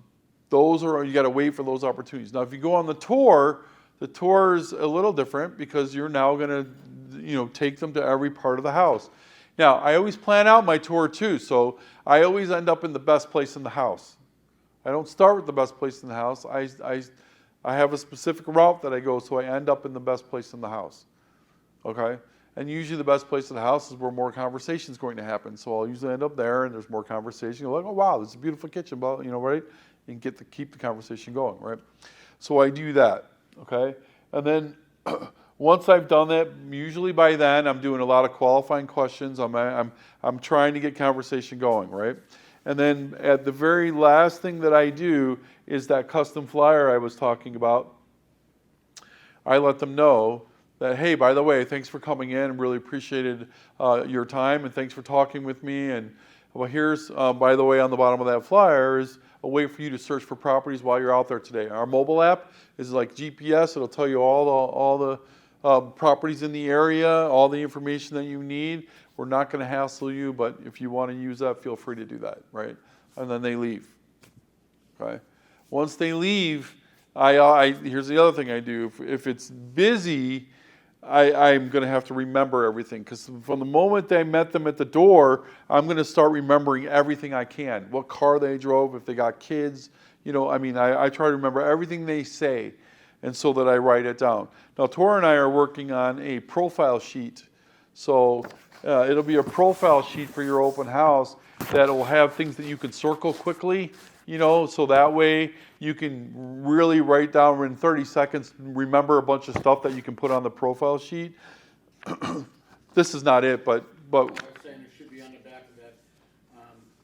got to wait for those opportunities. Now, if you go on the tour is a little different, because you're now going to take them to every part of the house. Now, I always plan out my tour too, so I always end up in the best place in the house. I don't start with the best place in the house. I have a specific route that I go, so I end up in the best place in the house. Okay? And usually the best place in the house is where more conversation is going to happen. So I'll usually end up there, and there's more conversation. You're like, oh wow, this is a beautiful kitchen, but right? You can keep the conversation going, right? So I do that. Okay? And then once I've done that, usually by then I'm doing a lot of qualifying questions. I'm trying to get conversation going, right? And then at the very last thing that I do is that custom flyer I was talking about. I let them know that, hey, by the way, thanks for coming in. Really appreciated your time, and thanks for talking with me. And well, here's, by the way, on the bottom of that flyer is a way for you to search for properties while you're out there today. Our mobile app is like GPS. It'll tell you all the properties in the area, all the information that you need. We're not going to hassle you, but if you want to use that, feel free to do that, right? And then they leave. Okay. Once they leave, here's the other thing I do. If it's busy, I'm going to have to remember everything, because from the moment I met them at the door, I'm going to start remembering everything I can. What car they drove, if they got kids, I try to remember everything they say, and so that I write it down. Now, Tora and I are working on a profile sheet. So it'll be a profile sheet for your open house that will have things that you can circle quickly, so that way you can really write down in 30 seconds, remember a bunch of stuff that you can put on the profile sheet. This is not it, but I was saying it should be on the back of that,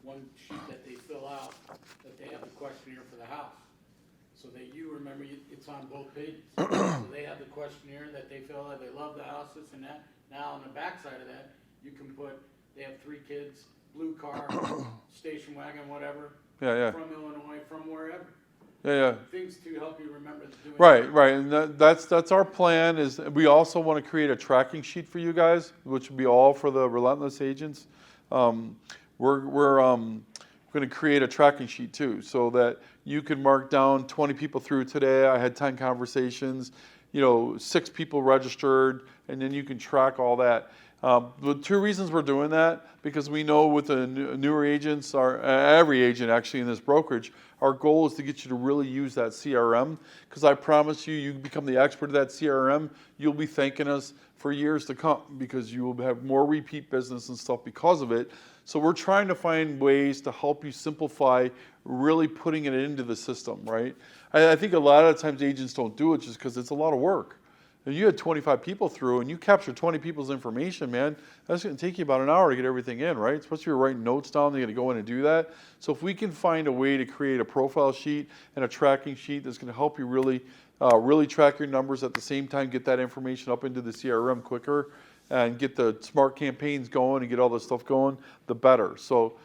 one sheet that they fill out, that they have the questionnaire for the house. So that you remember, it's on both pages. So they have the questionnaire that they fill out, they love the house, this and that. Now on the back side of that, you can put, they have 3 kids, blue car, station wagon, whatever. Yeah. From Illinois, from wherever. Yeah. Things to help you remember doing Right. And that's our plan. Is we also want to create a tracking sheet for you guys, which will be all for the relentless agents. We're going to create a tracking sheet too, so that you can mark down 20 people through today. I had 10 conversations, 6 people registered, and then you can track all that. The 2 reasons we're doing that, because we know with the newer agents, every agent actually in this brokerage, our goal is to get you to really use that CRM, because I promise you become the expert of that CRM, you'll be thanking us for years to come, because you will have more repeat business and stuff because of it. So we're trying to find ways to help you simplify really putting it into the system, right? I think a lot of times agents don't do it just because it's a lot of work. If you had 25 people through and you capture 20 people's information, man, that's going to take you about an hour to get everything in, right? Especially if you're writing notes down, you got to go in and do that. So if we can find a way to create a profile sheet and a tracking sheet that's going to help you really, really track your numbers at the same time, get that information up into the CRM quicker, and get the smart campaigns going and get all this stuff going, the better. So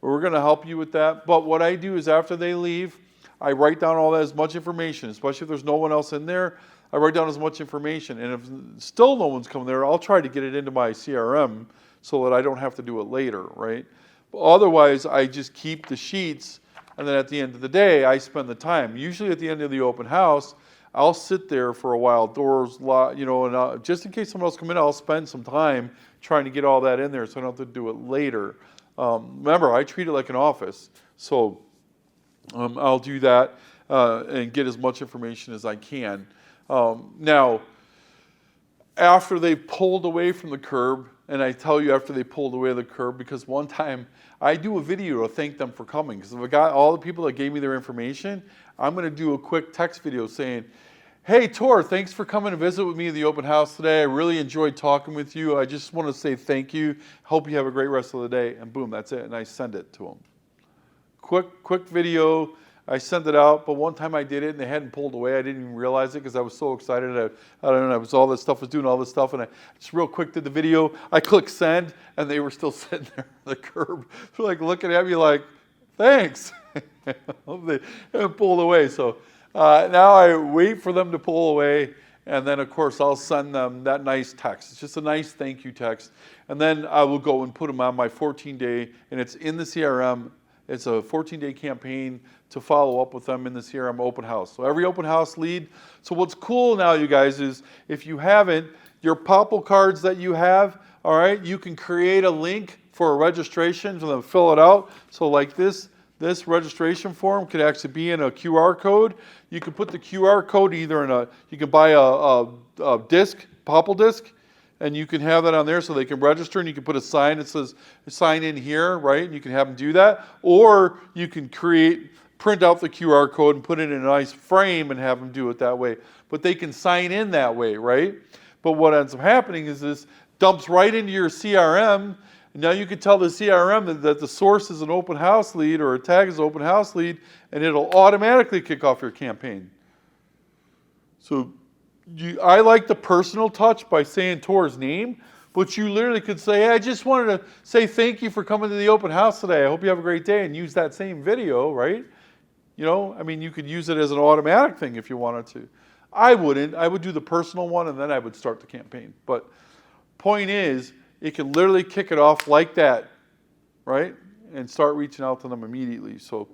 we're going to help you with that. But what I do is after they leave, I write down all that, as much information, especially if there's no one else in there. I write down as much information, and if still no one's coming there, I'll try to get it into my CRM so that I don't have to do it later, right? But otherwise, I just keep the sheets, and then at the end of the day, I spend the time. Usually at the end of the open house, I'll sit there for a while, doors locked, and just in case someone else come in, I'll spend some time trying to get all that in there so I don't have to do it later. Remember, I treat it like an office, so I'll do that and get as much information as I can. Now, after they pulled away from the curb, and I tell you after they pulled away the curb, because one time I do a video to thank them for coming. Because if I got all the people that gave me their information, I'm going to do a quick text video saying, hey, Tor, thanks for coming to visit with me at the open house today. I really enjoyed talking with you. I just want to say thank you. Hope you have a great rest of the day. And boom, that's it. And I send it to them. Quick video. I sent it out, but one time I did it and they hadn't pulled away. I didn't even realize it because I was so excited. I don't know, all this stuff was doing all this stuff, and I just real quick did the video. I clicked send, and they were still sitting there on the curb, like looking at me like, thanks. They haven't pulled away. So now I wait for them to pull away, and then of course I'll send them that nice text. It's just a nice thank you text, and then I will go and put them on my 14-day, and it's in the CRM. It's a 14-day campaign to follow up with them in the CRM open house. So every open house lead. So what's cool now, you guys, is if you haven't, your Popple cards that you have, all right, you can create a link for a registration to them fill it out. So like this registration form could actually be in a QR code. You can put the QR code either in you can buy a disc, Popple disc, and you can have that on there so they can register, and you can put a sign that says sign in here, right? And you can have them do that. Or you can print out the QR code and put it in a nice frame and have them do it that way. But they can sign in that way, right? But what ends up happening is this dumps right into your CRM. And now you can tell the CRM that the source is an open house lead or a tag is an open house lead, and it'll automatically kick off your campaign. So I like the personal touch by saying Tor's name, but you literally could say, hey, I just wanted to say thank you for coming to the open house today. I hope you have a great day, and use that same video, right? You could use it as an automatic thing if you wanted to. I wouldn't. I would do the personal one, and then I would start the campaign. But point is, it can literally kick it off like that, right? And start reaching out to them immediately. So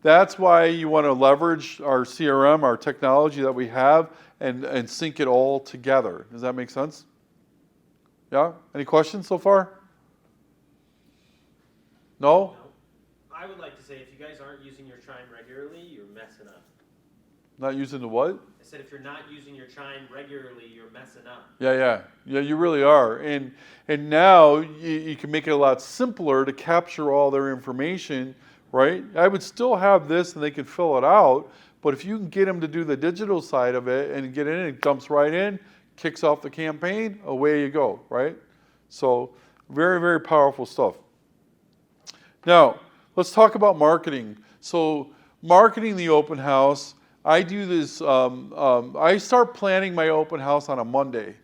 that's why you want to leverage our CRM, our technology that we have, and sync it all together. Does that make sense? Yeah? Any questions so far? No? I would like to say, if you guys aren't using your chime regularly, you're messing up. Not using the what? I said, if you're not using your chime regularly, you're messing up. Yeah, you really are. And now you can make it a lot simpler to capture all their information, right? I would still have this and they can fill it out, but if you can get them to do the digital side of it and get in, it dumps right in, kicks off the campaign, away you go, right? So very, very powerful stuff. Now, let's talk about marketing. So marketing the open house, I do this, I start planning my open house on a Monday.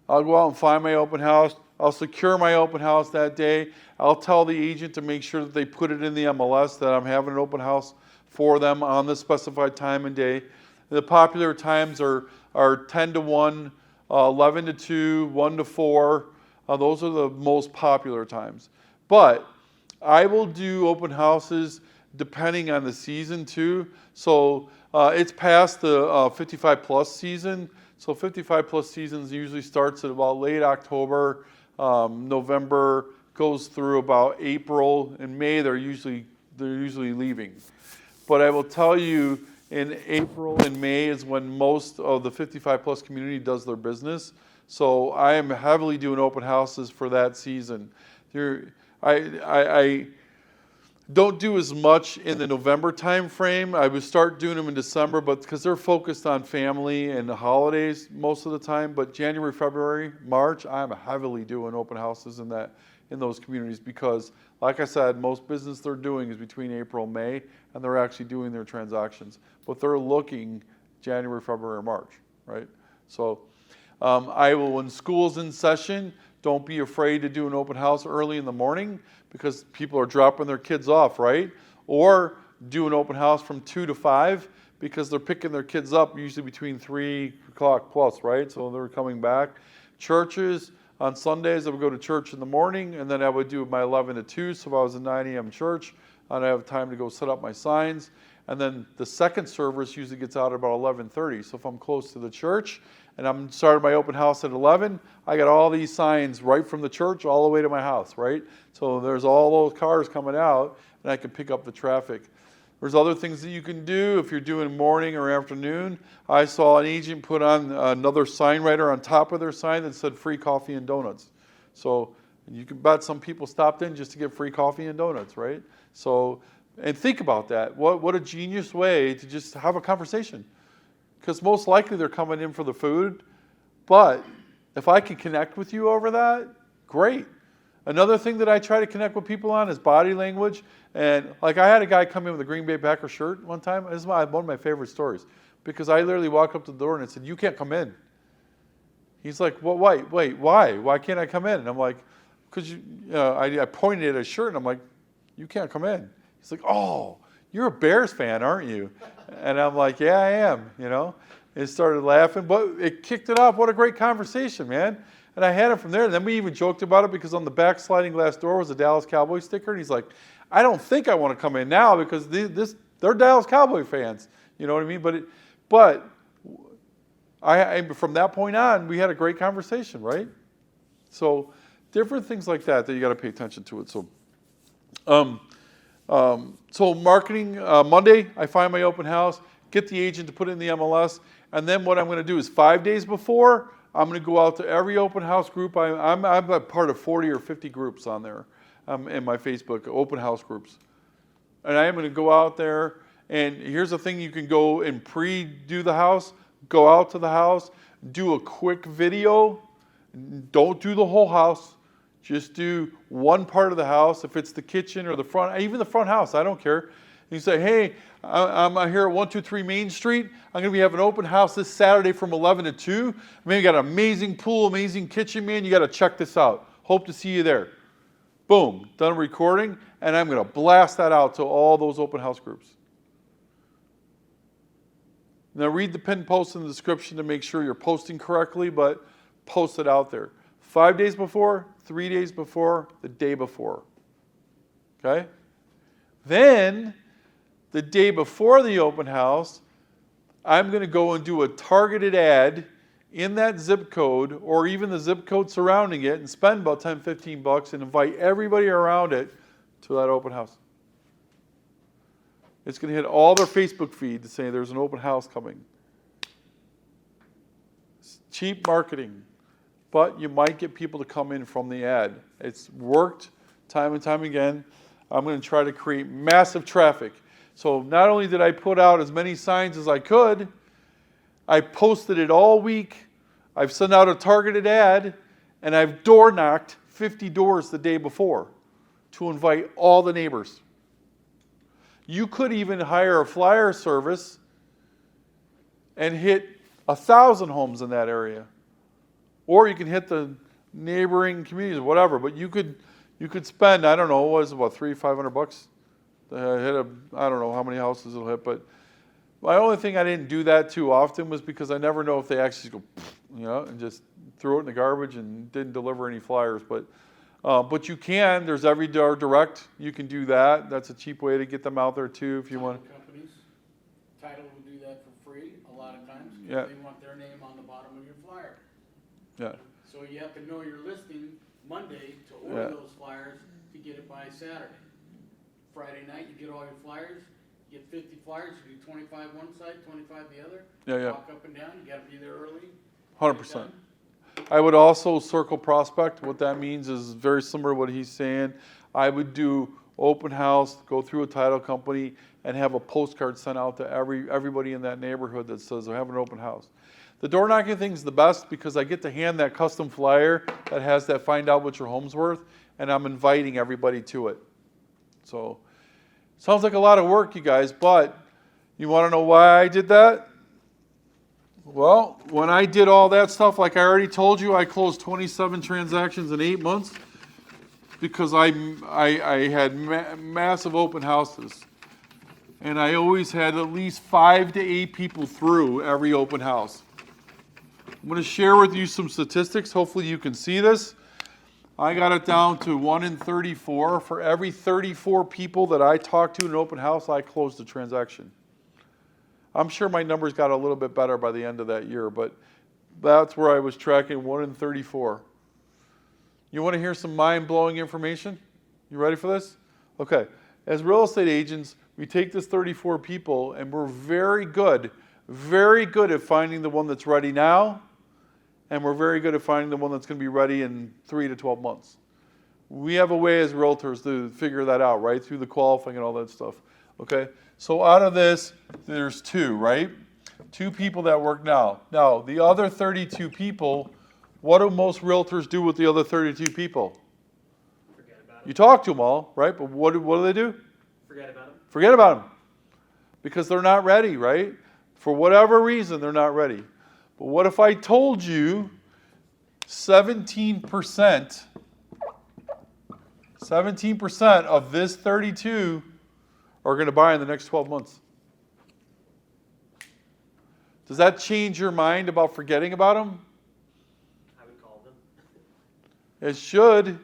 I'll go out and find my open house. I'll secure my open house that day. I'll tell the agent to make sure that they put it in the MLS that I'm having an open house for them on the specified time and day. The popular times are 10 to 1, 11 to 2, 1 to 4. Those are the most popular times. But I will do open houses depending on the season too. So it's past the 55 plus season. So 55 plus seasons usually starts at about late October, November, goes through about April. In May they're usually leaving. But I will tell you, in April and May is when most of the 55 plus community does their business. So I am heavily doing open houses for that season. Don't do as much in the November time frame. I would start doing them in December, but because they're focused on family and the holidays most of the time. But January, February, March, I'm heavily doing open houses in those communities because, like I said, most business they're doing is between April and May, and they're actually doing their transactions. But they're looking January, February, March, right? So I will, when school's in session, don't be afraid to do an open house early in the morning because people are dropping their kids off, right? Or do an open house from 2 to 5 because they're picking their kids up usually between 3 o'clock plus, right? So they're coming back. Churches, on Sundays I would go to church in the morning and then I would do my 11 to 2. So if I was a 9 a.m. church, I'd have time to go set up my signs. And then the second service usually gets out at about 11:30. So if I'm close to the church and I'm starting my open house at 11, I got all these signs right from the church all the way to my house, right? So there's all those cars coming out and I can pick up the traffic. There's other things that you can do if you're doing morning or afternoon. I saw an agent put on another sign writer on top of their sign that said free coffee and donuts. So you can bet some people stopped in just to get free coffee and donuts, right? So, and think about that. What a genius way to just have a conversation. Because most likely they're coming in for the food, but if I can connect with you over that, great. Another thing that I try to connect with people on is body language. And like I had a guy come in with a Green Bay Packer shirt one time. This is one of my favorite stories. Because I literally walked up to the door and I said, "You can't come in." He's like, "Well, wait, why? Why can't I come in?" And I'm like, "Because I pointed at his shirt and I'm like, you can't come in." He's like, "Oh, you're a Bears fan, aren't you?" And I'm like, "Yeah, I am," And he started laughing, but it kicked it off. What a great conversation, man. And I had him from there. And then we even joked about it because on the back sliding glass door was a Dallas Cowboy sticker. And he's like, "I don't think I want to come in now because they're Dallas Cowboy fans." You know what I mean? But I from that point on, we had a great conversation, right? So different things like that you got to pay attention to it. So marketing, Monday, I find my open house, get the agent to put it in the MLS, and then what I'm going to do is 5 days before, I'm going to go out to every open house group. I'm a part of 40 or 50 groups on there in my Facebook, open house groups. And I am going to go out there, and here's the thing, you can go and pre-do the house, go out to the house, do a quick video, don't do the whole house. Just do one part of the house. If it's the kitchen or the front, even the front house, I don't care. And you say, "Hey, I'm here at 123 Main Street. I'm going to be having an open house this Saturday from 11 to 2. Man, you got an amazing pool, amazing kitchen, man. You got to check this out. Hope to see you there." Boom, done recording, and I'm going to blast that out to all those open house groups. Now read the pinned post in the description to make sure you're posting correctly, but post it out there. 5 days before, 3 days before, the day before. Okay? Then, the day before the open house, I'm going to go and do a targeted ad in that zip code or even the zip code surrounding it and spend about $10, $15 and invite everybody around it to that open house. It's going to hit all their Facebook feed to say there's an open house coming. It's cheap marketing. But you might get people to come in from the ad. It's worked time and time again. I'm going to try to create massive traffic. So not only did I put out as many signs as I could, I posted it all week. I've sent out a targeted ad, and I've door knocked 50 doors the day before to invite all the neighbors. You could even hire a flyer service and hit 1,000 homes in that area. Or you can hit the neighboring communities, whatever. But you could spend, I don't know, what is it, about $300-500 to hit I don't know how many houses it'll hit. But my only thing I didn't do that too often was because I never know if they actually go, and just threw it in the garbage and didn't deliver any flyers. But you can. There's Every Door Direct. You can do that. That's a cheap way to get them out there too, if you want. Companies, Title will do that for free a lot of times because Yeah. they want their name on the bottom of your flyer. Yeah. So you have to know your listing Monday to order Yeah. those flyers to get it by Saturday. Friday night, you get all your flyers, you get 50 flyers, you do 25 one side, 25 the other. Yeah. Walk up and down, you gotta be there early. 100%. I would also circle prospect. What that means is very similar to what he's saying. I would do open house, go through a title company, and have a postcard sent out to everybody in that neighborhood that says they're having an open house. The door knocking thing's the best because I get to hand that custom flyer that has that find out what your home's worth, and I'm inviting everybody to it. So, sounds like a lot of work, you guys, but you want to know why I did that? Well, when I did all that stuff, like I already told you, I closed 27 transactions in 8 months because I had massive open houses. And I always had at least 5 to 8 people through every open house. I'm going to share with you some statistics. Hopefully you can see this. I got it down to 1 in 34. For every 34 people that I talked to in an open house, I closed a transaction. I'm sure my numbers got a little bit better by the end of that year, but that's where I was tracking 1 in 34. You want to hear some mind-blowing information? You ready for this? Okay. As real estate agents, we take this 34 people and we're very good at finding the one that's ready now, and we're very good at finding the one that's going to be ready in 3 to 12 months. We have a way as realtors to figure that out, right? Through the qualifying and all that stuff. Okay? So out of this, there's 2, right? 2 people that work now. Now, the other 32 people, what do most realtors do with the other 32 people? Forget about them. You talk to them all, right? But what do they do? Forget about them. Forget about them. Because they're not ready, right? For whatever reason, they're not ready. But what if I told you 17% of this 32 are going to buy in the next 12 months? Does that change your mind about forgetting about them? I would call them. It should.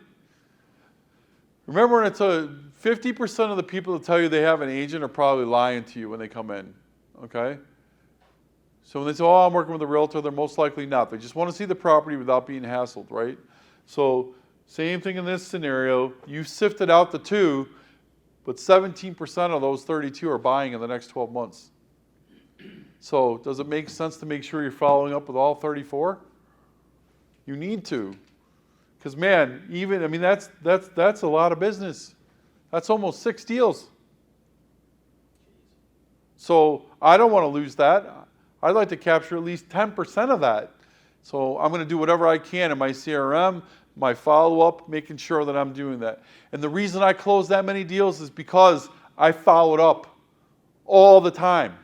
Remember when it's 50% of the people that tell you they have an agent are probably lying to you when they come in, okay? So when they say, oh, I'm working with a realtor, they're most likely not. They just want to see the property without being hassled, right? So same thing in this scenario. You sifted out the 2, but 17% of those 32 are buying in the next 12 months. So does it make sense to make sure you're following up with all 34? You need to. Because man, that's a lot of business. That's almost 6 deals. So I don't want to lose that. I'd like to capture at least 10% of that. So I'm going to do whatever I can in my CRM, my follow-up, making sure that I'm doing that. And the reason I close that many deals is because I followed up all the time.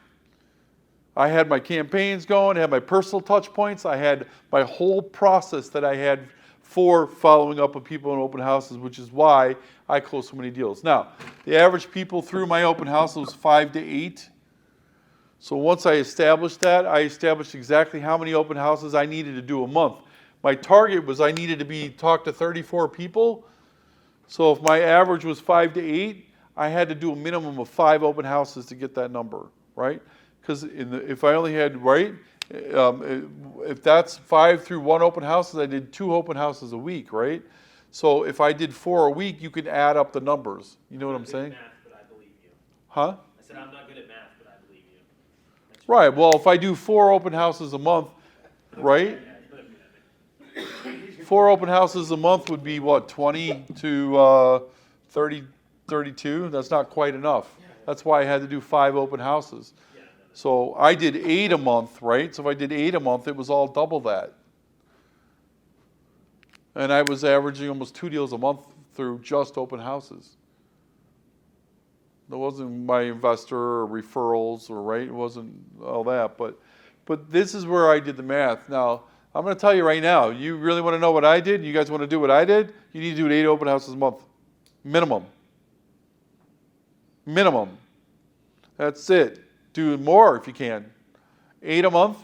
I had my campaigns going, I had my personal touch points, I had my whole process that I had for following up with people in open houses, which is why I closed so many deals. Now, the average people through my open house was 5 to 8. So once I established that, I established exactly how many open houses I needed to do a month. My target was I needed to talk to 34 people. So if my average was 5 to 8, I had to do a minimum of 5 open houses to get that number, right? Because if I only had, right, if that's 5 through 1 open houses, I did 2 open houses a week, right? So if I did 4 a week, you could add up the numbers. You know what I'm saying? Math, but I believe you. Huh? I said I'm not good at math, but I believe you. Right. Well, if I do 4 open houses a month, right? 4 open houses a month would be what, 20 to 30, 32? That's not quite enough. That's why I had to do 5 open houses. So I did 8 a month, right? So if I did 8 a month, it was all double that. And I was averaging almost 2 deals a month through just open houses. That wasn't my investor or referrals or right, it wasn't all that, but this is where I did the math. Now, I'm going to tell you right now, you really want to know what I did? You guys want to do what I did? You need to do 8 open houses a month. Minimum. Minimum. That's it. Do more if you can. 8 a month,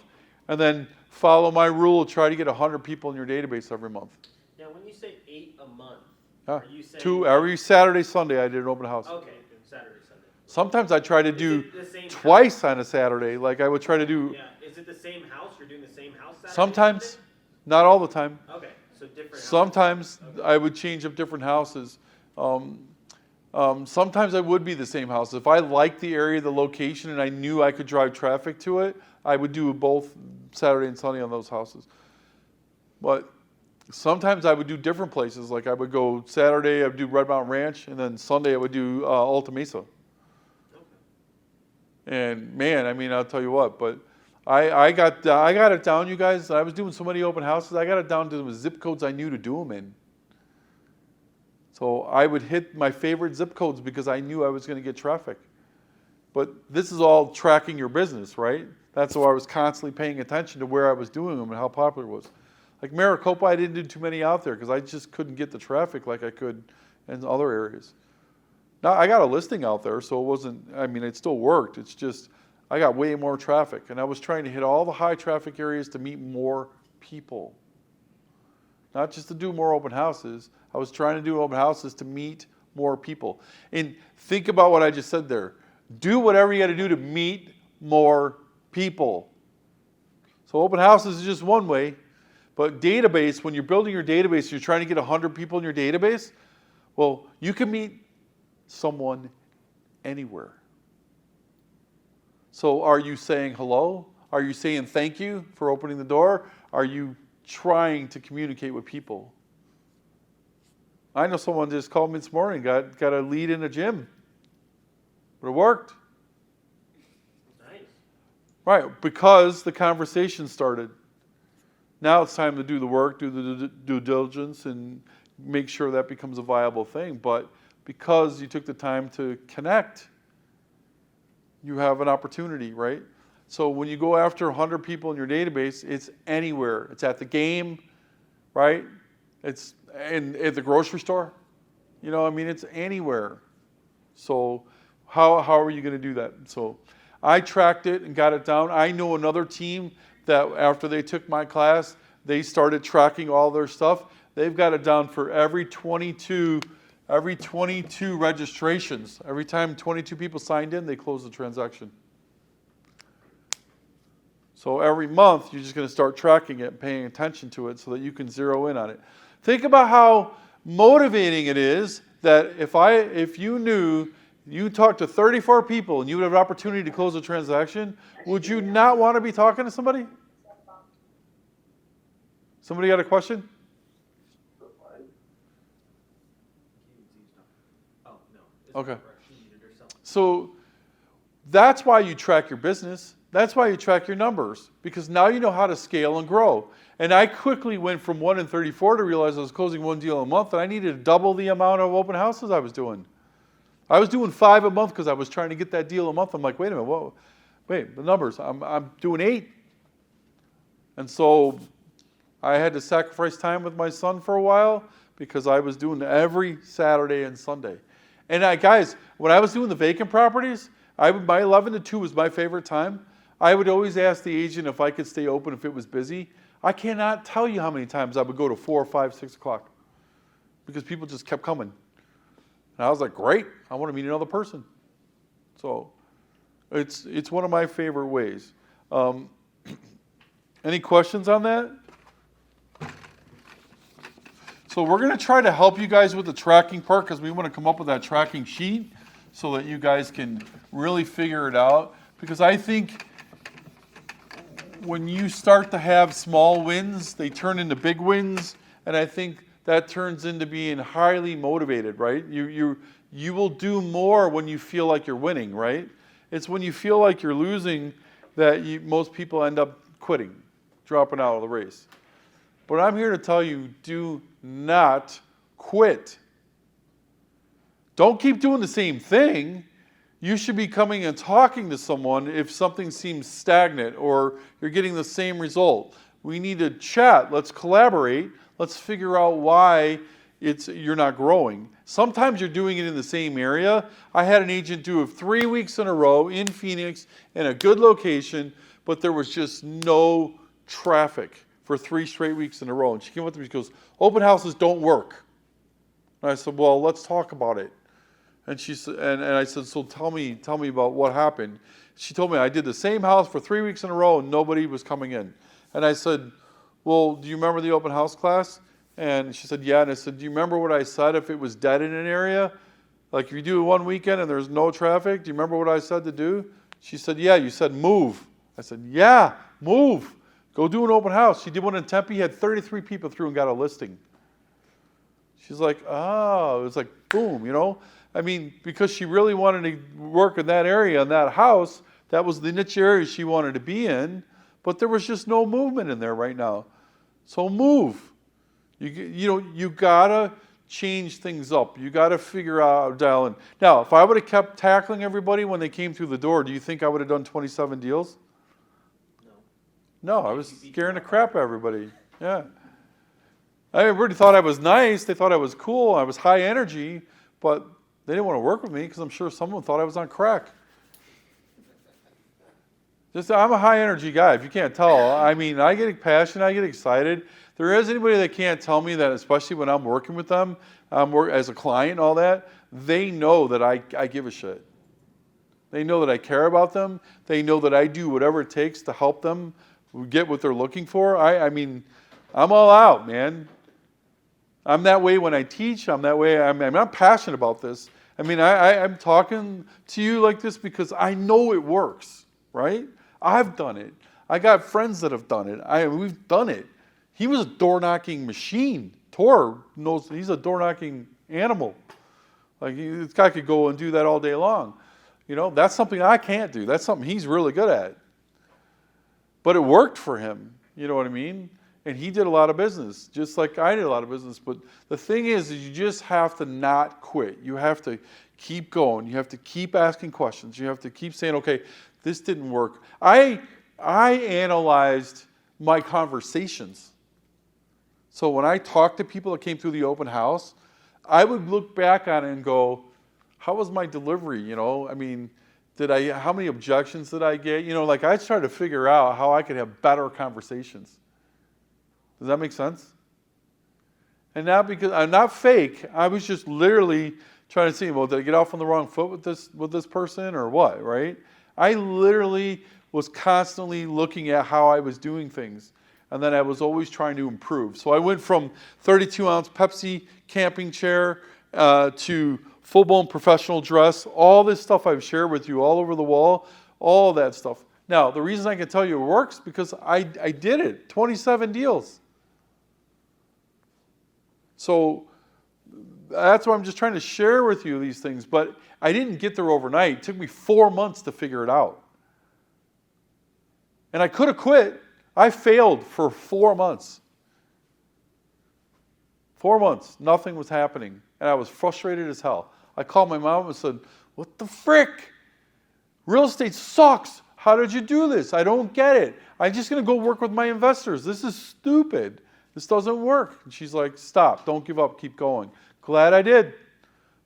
and then follow my rule, try to get 100 people in your database every month. Now, when you say 8 a month, Yeah. are you saying 2 every Saturday, Sunday I did an open house. Okay, Saturday, Sunday. Sometimes I try to do Is it the same twice on a Saturday. Like I would try to do Yeah, is it the same house? You're doing the same house Saturday? sometimes, Sunday? not all the time. Okay, so different houses. Sometimes I would change up different houses. Sometimes I would be the same house. If I liked the area, the location, and I knew I could drive traffic to it, I would do both Saturday and Sunday on those houses. But sometimes I would do different places. Like I would go Saturday, I would do Red Mountain Ranch, and then Sunday I would do Alta Mesa. And man, I mean, I'll tell you what, but I got it down, you guys. I was doing so many open houses. I got it down to the zip codes I knew to do them in. So I would hit my favorite zip codes because I knew I was going to get traffic. But this is all tracking your business, right? That's why I was constantly paying attention to where I was doing them and how popular it was. Like Maricopa, I didn't do too many out there because I just couldn't get the traffic like I could in other areas. Now, I got a listing out there, so it wasn't, I mean, it still worked. It's just, I got way more traffic. And I was trying to hit all the high traffic areas to meet more people. Not just to do more open houses. I was trying to do open houses to meet more people. And think about what I just said there. Do whatever you got to do to meet more people. So open houses is just one way. But database, when you're building your database, you're trying to get 100 people in your database, well, you can meet someone anywhere. So are you saying hello? Are you saying thank you for opening the door? Are you trying to communicate with people? I know someone just called me this morning, got a lead in a gym. But it worked. Nice. Right, because the conversation started. Now it's time to do the work, do the due diligence, and make sure that becomes a viable thing. But because you took the time to connect, you have an opportunity, right? So when you go after 100 people in your database, it's anywhere. It's at the game, right? It's at the grocery store. You know, I mean, it's anywhere. So how are you going to do that? So I tracked it and got it down. I know another team that after they took my class, they started tracking all their stuff. They've got it down for every 22 registrations. Every time 22 people signed in, they close the transaction. So every month, you're just going to start tracking it and paying attention to it so that you can zero in on it. Think about how motivating it is that if you knew you talked to 34 people and you would have an opportunity to close a transaction, would you not want to be talking to somebody? Somebody got a question? Okay. So that's why you track your business. That's why you track your numbers, because now you know how to scale and grow. And I quickly went from 1 in 34 to realize I was closing one deal a month, and I needed to double the amount of open houses I was doing. I was doing 5 a month because I was trying to get that deal a month. I'm like, wait a minute, whoa, wait, the numbers. I'm doing 8. And so I had to sacrifice time with my son for a while because I was doing every Saturday and Sunday. And guys, when I was doing the vacant properties, my 11 to 2 was my favorite time. I would always ask the agent if I could stay open if it was busy. I cannot tell you how many times I would go to 4, 5, 6 o'clock because people just kept coming. And I was like, great, I want to meet another person. So it's one of my favorite ways. Any questions on that? So we're going to try to help you guys with the tracking part because we want to come up with that tracking sheet so that you guys can really figure it out. Because I think when you start to have small wins, they turn into big wins. And I think that turns into being highly motivated, right? You will do more when you feel like you're winning, right? It's when you feel like you're losing that most people end up quitting, dropping out of the race. But I'm here to tell you, do not quit. Don't keep doing the same thing. You should be coming and talking to someone if something seems stagnant or you're getting the same result. We need to chat. Let's collaborate. Let's figure out why you're not growing. Sometimes you're doing it in the same area. I had an agent do it 3 weeks in a row in Phoenix in a good location, but there was just no traffic for 3 straight weeks in a row. And she came up to me and she goes, open houses don't work. And I said, well, let's talk about it. And she said, and I said, so tell me about what happened. She told me I did the same house for 3 weeks in a row and nobody was coming in. And I said, well, do you remember the open house class? And she said, yeah. And I said, do you remember what I said if it was dead in an area? Like if you do it one weekend and there's no traffic, do you remember what I said to do? She said, yeah. You said move. I said, yeah, move. Go do an open house. She did one in Tempe, had 33 people through and got a listing. She's like, oh, it was like, boom, you know? I mean, because she really wanted to work in that area, in that house, that was the niche area she wanted to be in, but there was just no movement in there right now. So move. You gotta change things up. You gotta figure out, dial in. Now, if I would have kept tackling everybody when they came through the door, do you think I would have done 27 deals? No, I was scaring the crap out of everybody. Yeah. Everybody thought I was nice. They thought I was cool. I was high energy, but they didn't want to work with me because I'm sure someone thought I was on crack. I'm a high energy guy, if you can't tell. I mean, I get passionate, I get excited. There is anybody that can't tell me that, especially when I'm working with them, as a client and all that, they know that I give a shit. They know that I care about them. They know that I do whatever it takes to help them get what they're looking for. I mean, I'm all out, man. I'm that way when I teach. I'm that way. I'm passionate about this. I mean, I'm talking to you like this because I know it works, right? I've done it. I got friends that have done it. We've done it. He was a door-knocking machine. Tor knows he's a door-knocking animal. Like, this guy could go and do that all day long. You know, that's something I can't do. That's something he's really good at. But it worked for him. You know what I mean? And he did a lot of business, just like I did a lot of business. But the thing is you just have to not quit. You have to keep going. You have to keep asking questions. You have to keep saying, okay, this didn't work. I analyzed my conversations. So when I talked to people that came through the open house, I would look back on it and go, how was my delivery? You know, I mean, how many objections did I get? You know, like I tried to figure out how I could have better conversations. Does that make sense? And not because I'm not fake. I was just literally trying to see, well, did I get off on the wrong foot with this person or what, right? I literally was constantly looking at how I was doing things. And then I was always trying to improve. So I went from 32-ounce Pepsi camping chair to full-blown professional dress. All this stuff I've shared with you all over the wall, all that stuff. Now, the reason I can tell you it works because I did it. 27 deals. So that's why I'm just trying to share with you these things. But I didn't get there overnight. It took me 4 months to figure it out. And I could have quit. I failed for 4 months. 4 months. Nothing was happening. And I was frustrated as hell. I called my mom and said, what the frick? Real estate sucks. How did you do this? I don't get it. I'm just going to go work with my investors. This is stupid. This doesn't work. And she's like, stop. Don't give up. Keep going. Glad I did.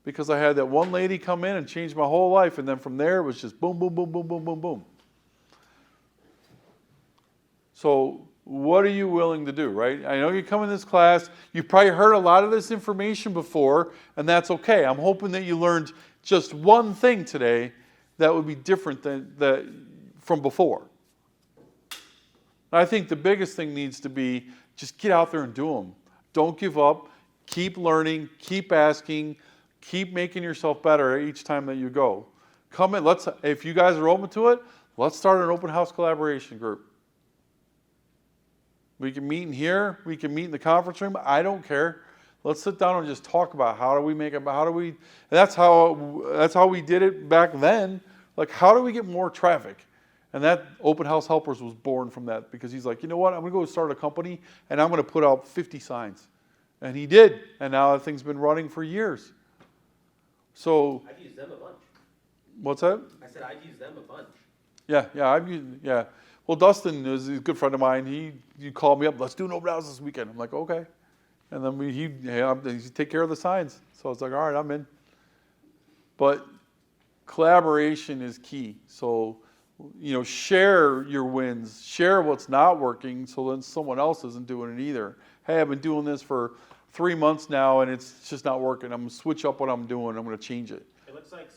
Because I had that one lady come in and change my whole life. And then from there, it was just boom, boom, boom, boom, boom, boom, boom. So what are you willing to do, right? I know you come in this class. You've probably heard a lot of this information before, and that's okay. I'm hoping that you learned just one thing today that would be different than from before. I think the biggest thing needs to be just get out there and do them. Don't give up. Keep learning. Keep asking. Keep making yourself better each time that you go. Come in. If you guys are open to it, let's start an open house collaboration group. We can meet in here. We can meet in the conference room. I don't care. Let's sit down and just talk about how do we make it. That's how we did it back then. Like, how do we get more traffic? And that Open House Helpers was born from that because he's like, you know what? I'm going to go start a company and I'm going to put out 50 signs. And he did. And now that thing's been running for years. So I've used them a bunch. What's that? I said I've used them a bunch. Yeah. Well, Dustin is a good friend of mine. He called me up. Let's do an open house this weekend. I'm like, okay. And then he take care of the signs. So I was like, all right, I'm in. But collaboration is key. So, share your wins. Share what's not working so then someone else isn't doing it either. Hey, I've been doing this for 3 months now and it's just not working. I'm going to switch up what I'm doing. I'm going to change it. It looks like